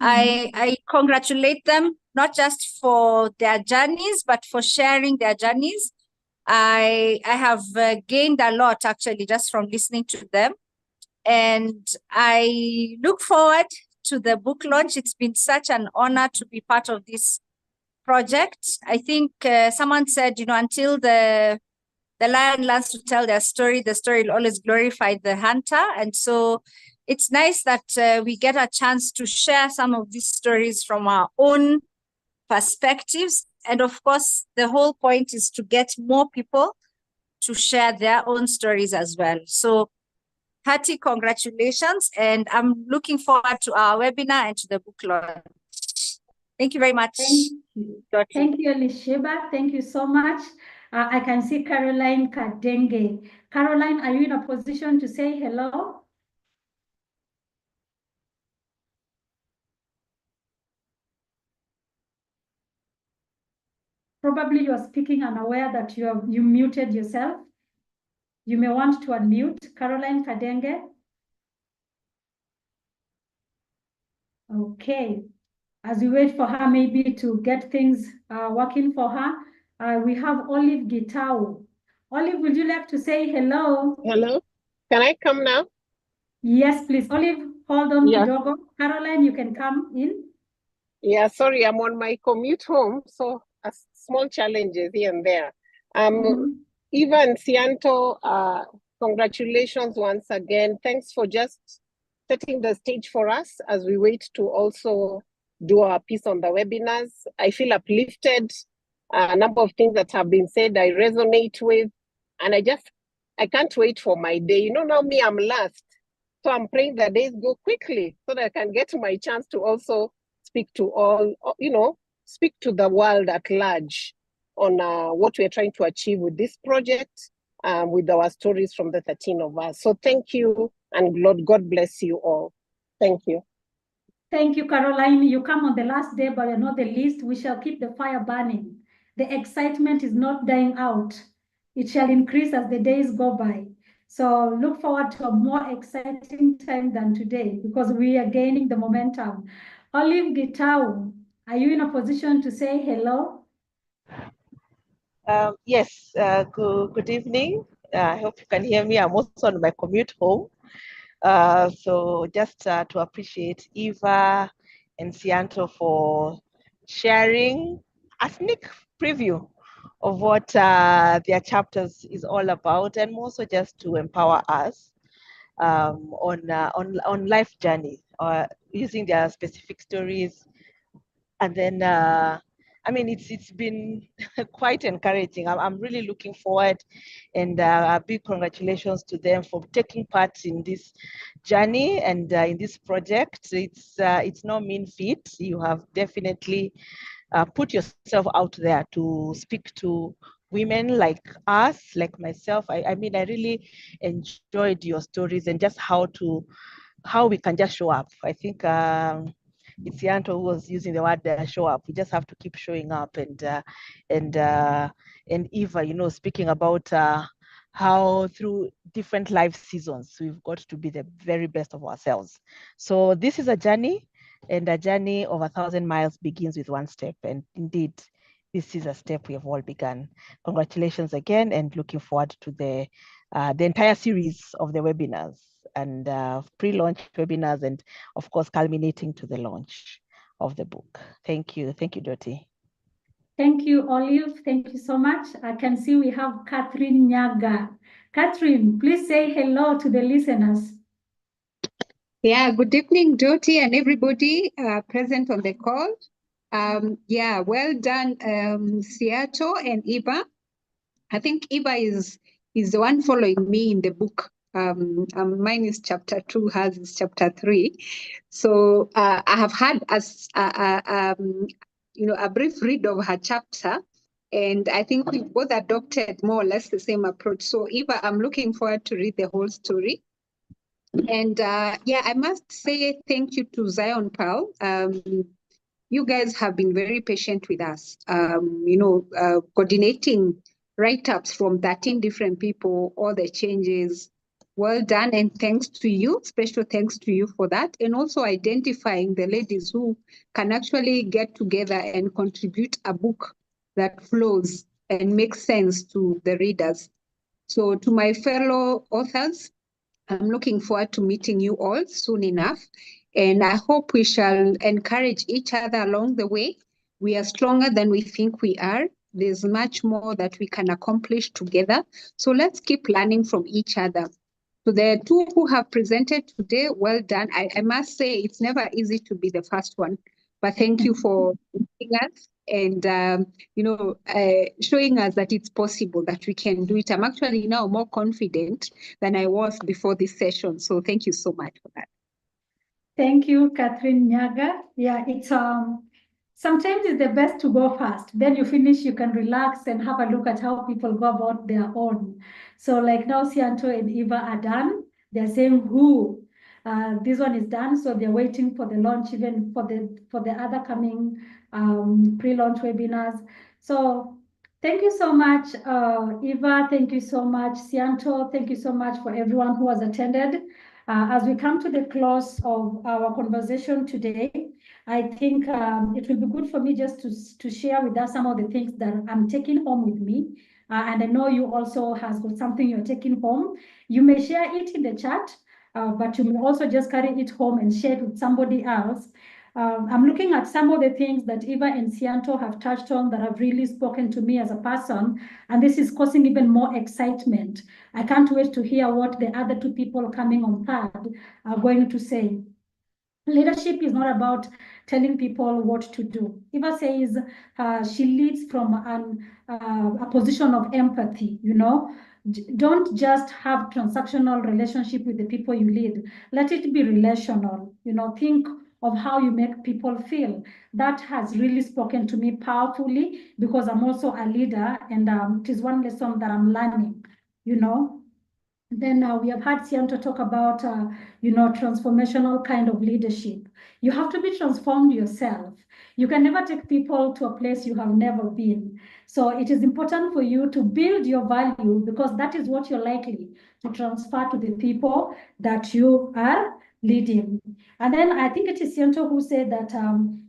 I congratulate them, not just for their journeys, but for sharing their journeys. I have gained a lot, actually, just from listening to them. And I look forward to the book launch. It's been such an honor to be part of this project. I think someone said, until the lion learns to tell the story will always glorify the hunter. And so it's nice that we get a chance to share some of these stories from our own perspectives. And of course, the whole point is to get more people to share their own stories as well. So hearty congratulations, and I'm looking forward to our webinar and to the book launch. Thank you very much. Thank you. Thank you, Elisheba. Thank you so much. I can see Caroline Kadenge. Caroline, are you in a position to say hello? Probably you are speaking unaware that you muted yourself. You may want to unmute. Caroline Kadenge. Okay. as we wait for her maybe to get things working for her, we have Olive Gitau. Olive, would you like to say hello? Hello, can I come now? Yes, please. Olive, hold on Yeah. kidogo. Caroline, you can come in. Yeah, sorry, I'm on my commute home, so small challenges here and there. Eva and Sianto, congratulations once again. Thanks for just setting the stage for us as we wait to also do our piece on the webinars. I feel uplifted. A number of things that have been said, I resonate with, and I can't wait for my day. You know, now me, I'm last. So I'm praying that days go quickly so that I can get my chance to also speak to all, speak to the world at large on what we're trying to achieve with this project, with our stories from the 13 of us. So thank you, and Lord, God bless you all. Thank you. Thank you, Caroline. You come on the last day, but you're not the least. We shall keep the fire burning. The excitement is not dying out. It shall increase as the days go by. So look forward to a more exciting time than today because we are gaining the momentum. Olive Gitau, are you in a position to say hello? Yes, good evening. I hope you can hear me. I'm also on my commute home. So just to appreciate Eva and Sianto for sharing a sneak preview of what their chapters is all about, and also just to empower us on life journey, using their specific stories. And then I mean, it's been quite encouraging. I'm really looking forward, and a big congratulations to them for taking part in this journey and in this project. It's no mean feat. You have definitely put yourself out there to speak to women like us, like myself. I mean, I really enjoyed your stories and just how we can just show up. I think it's Sianto who was using the word show up. We just have to keep showing up, and Eva, speaking about how through different life seasons we've got to be the very best of ourselves. So this is a journey, and a journey of 1,000 miles begins with one step. And indeed, this is a step we have all begun. Congratulations again, and looking forward to the entire series of the webinars and pre-launch webinars, and of course, culminating to the launch of the book. Thank you. Thank you, Dottie. Thank you, Olive. Thank you so much. I can see we have Catherine Nyaga. Catherine, please say hello to the listeners. Yeah, good evening, Dottie, and everybody present on the call. Yeah, well done, Siato and Eva. I think Eva is the one following me in the book. Mine is chapter 2, hers is chapter 3. So I have had a brief read of her chapter, and I think we both adopted more or less the same approach. So Eva, I'm looking forward to read the whole story. And yeah, I must say thank you to Zion Pearl. You guys have been very patient with us, coordinating write-ups from 13 different people, all the changes. Well done, and thanks to you, special thanks to you for that, and also identifying the ladies who can actually get together and contribute a book that flows and makes sense to the readers. So to my fellow authors, I'm looking forward to meeting you all soon enough. And I hope we shall encourage each other along the way. We are stronger than we think we are. There's much more that we can accomplish together. So let's keep learning from each other. So the two who have presented today, well done. I must say it's never easy to be the first one, but thank you for meeting us and showing us that it's possible, that we can do it. I'm actually now more confident than I was before this session. So thank you so much for that. Thank you, Catherine Nyaga. Yeah, it's sometimes it's the best to go fast. Then you finish, you can relax and have a look at how people go about their own. So like now Sianto and Eva are done. They're saying who. This one is done, so they're waiting for the launch, even for the other coming pre-launch webinars. So thank you so much, Eva. Thank you so much, Sianto. Thank you so much for everyone who has attended. As we come to the close of our conversation today, I think it will be good for me just to share with us some of the things that I'm taking home with me. And I know you also has got something you're taking home. You may share it in the chat, but you may also just carry it home and share it with somebody else. I'm looking at some of the things that Eva and Sianto have touched on that have really spoken to me as a person, and this is causing even more excitement. I can't wait to hear what the other two people coming on third are going to say. Leadership is not about telling people what to do. Eva says she leads from a position of empathy, you know. Don't just have transactional relationship with the people you lead. Let it be relational, you know. Think of how you make people feel. That has really spoken to me powerfully because I'm also a leader, and it is one lesson that I'm learning, you know. Then we have had Sianto talk about, you know, transformational kind of leadership. You have to be transformed yourself. You can never take people to a place you have never been. So it is important for you to build your value because that is what you're likely to transfer to the people that you are leading. And then I think it is Sianto who said that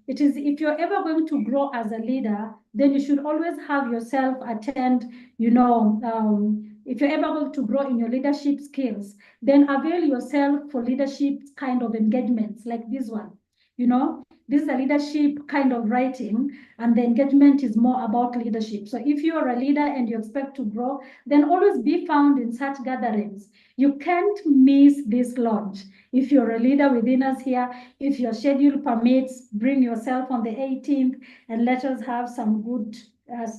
it is if you're ever going to grow as a leader, then you should always have yourself attend, you know, if you're ever going to grow in your leadership skills, then avail yourself for leadership kind of engagements like this one. You know, this is a leadership kind of writing, and the engagement is more about leadership. So if you are a leader and you expect to grow, then always be found in such gatherings. You can't miss this launch. If you're a leader within us here, if your schedule permits, bring yourself on the 18th and let us have some good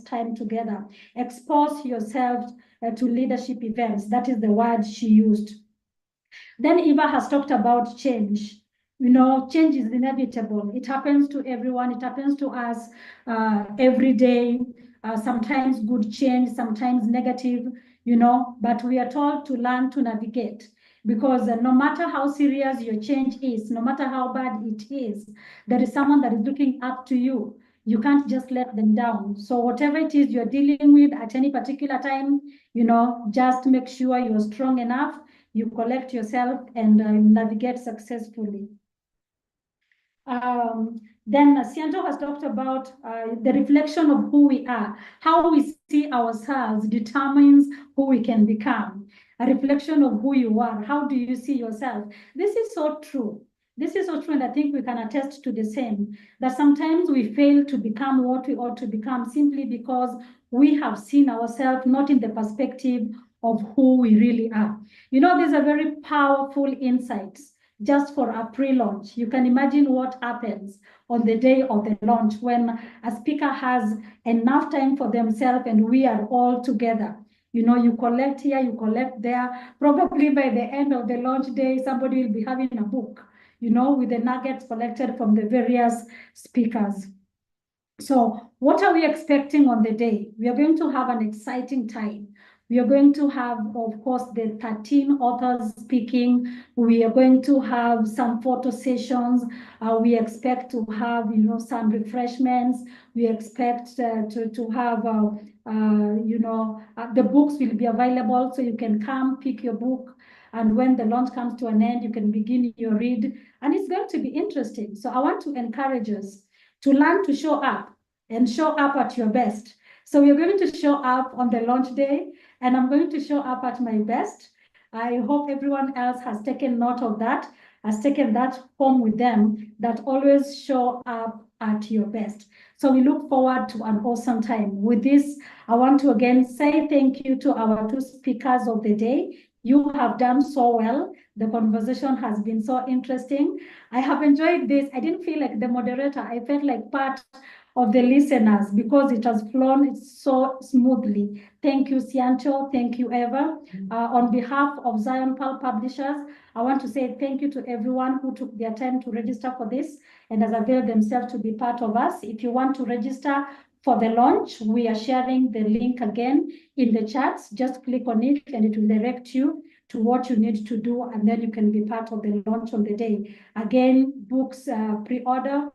time together. Expose yourself to leadership events. That is the word she used. Then Eva has talked about change. You know, change is inevitable. It happens to everyone. It happens to us every day. Sometimes good change, sometimes negative, you know, but we are told to learn to navigate because no matter how serious your change is, no matter how bad it is, there is someone that is looking up to you. You can't just let them down. So whatever it is you're dealing with at any particular time, you know, just make sure you're strong enough, you collect yourself and navigate successfully. Then Sianto has talked about the reflection of who we are. How we see ourselves determines who we can become. A reflection of who you are. How do you see yourself? This is so true. This is so true, and I think we can attest to the same, that sometimes we fail to become what we ought to become simply because we have seen ourselves not in the perspective of who we really are. You know, these are very powerful insights just for a pre-launch. You can imagine what happens on the day of the launch when a speaker has enough time for themselves and we are all together. You know, you collect here, you collect there. Probably by the end of the launch day, somebody will be having a book, you know, with the nuggets collected from the various speakers. So what are we expecting on the day? We are going to have an exciting time. We are going to have, of course, the 13 authors speaking. We are going to have some photo sessions. We expect to have, you know, some refreshments. We expect to have, you know, the books will be available, so you can come pick your book. And when the launch comes to an end, you can begin your read. And it's going to be interesting. So I want to encourage us to learn to show up and show up at your best. So we're going to show up on the launch day, and I'm going to show up at my best. I hope everyone else has taken note of that, has taken that home with them, that always show up at your best. So we look forward to an awesome time. With this, I want to again say thank you to our two speakers of the day. You have done so well. The conversation has been so interesting. I have enjoyed this. I didn't feel like the moderator. I felt like part of the listeners because it has flown so smoothly. Thank you, Sianto. Thank you, Eva. On behalf of Zion Pearl Publishers, I want to say thank you to everyone who took their time to register for this and has availed themselves to be part of us. If you want to register for the launch, we are sharing the link again in the chats. Just click on it and it will direct you to what you need to do, and then you can be part of the launch on the day. Again, books pre-order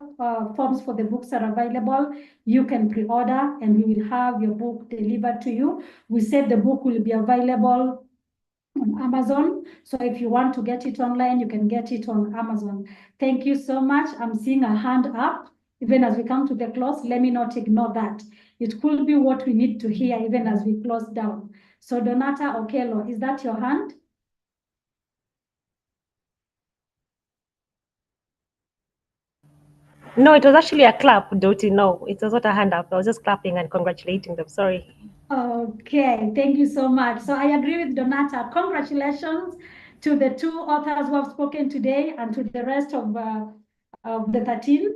forms for the books are available. You can pre-order and we will have your book delivered to you. We said the book will be available on Amazon. So if you want to get it online, you can get it on Amazon. Thank you so much. I'm seeing a hand up. Even as we come to the close, let me not ignore that. It could be what we need to hear even as we close down. So Donata Okello, is that your hand? No, it was actually a clap, Doti. No, it was not a hand up. I was just clapping and congratulating them. Sorry. Okay, thank you so much. So I agree with Donata. Congratulations to the two authors who have spoken today and to the rest of the 13.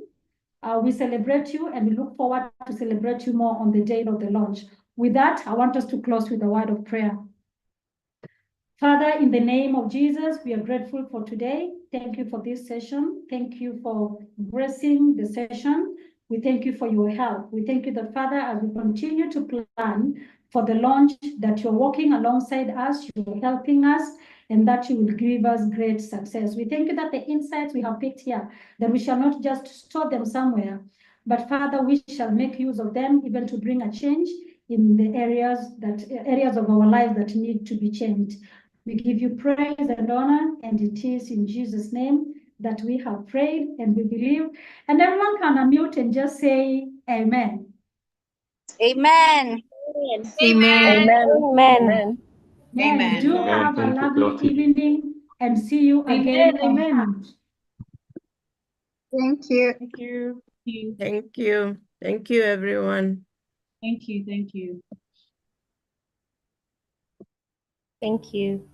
We celebrate you and we look forward to celebrate you more on the day of the launch. With that, I want us to close with a word of prayer. Father, in the name of Jesus, we are grateful for today. Thank you for this session. Thank you for blessing the session. We thank you for your help. We thank you that, Father, as we continue to plan for the launch, that you're working alongside us, you're helping us, and that you will give us great success. We thank you that the insights we have picked here, that we shall not just store them somewhere, but Father, we shall make use of them even to bring a change in the areas of our lives that need to be changed. We give you praise and honor, and it is in Jesus' name that we have prayed and we believe. And everyone can unmute and just say amen. Amen. Amen. Amen. Amen. Do have a Thank you, lovely Dottie. evening and see you again on Heart. Thank you. Thank you. Thank you. Thank you, everyone. Thank you. Thank you. Thank you.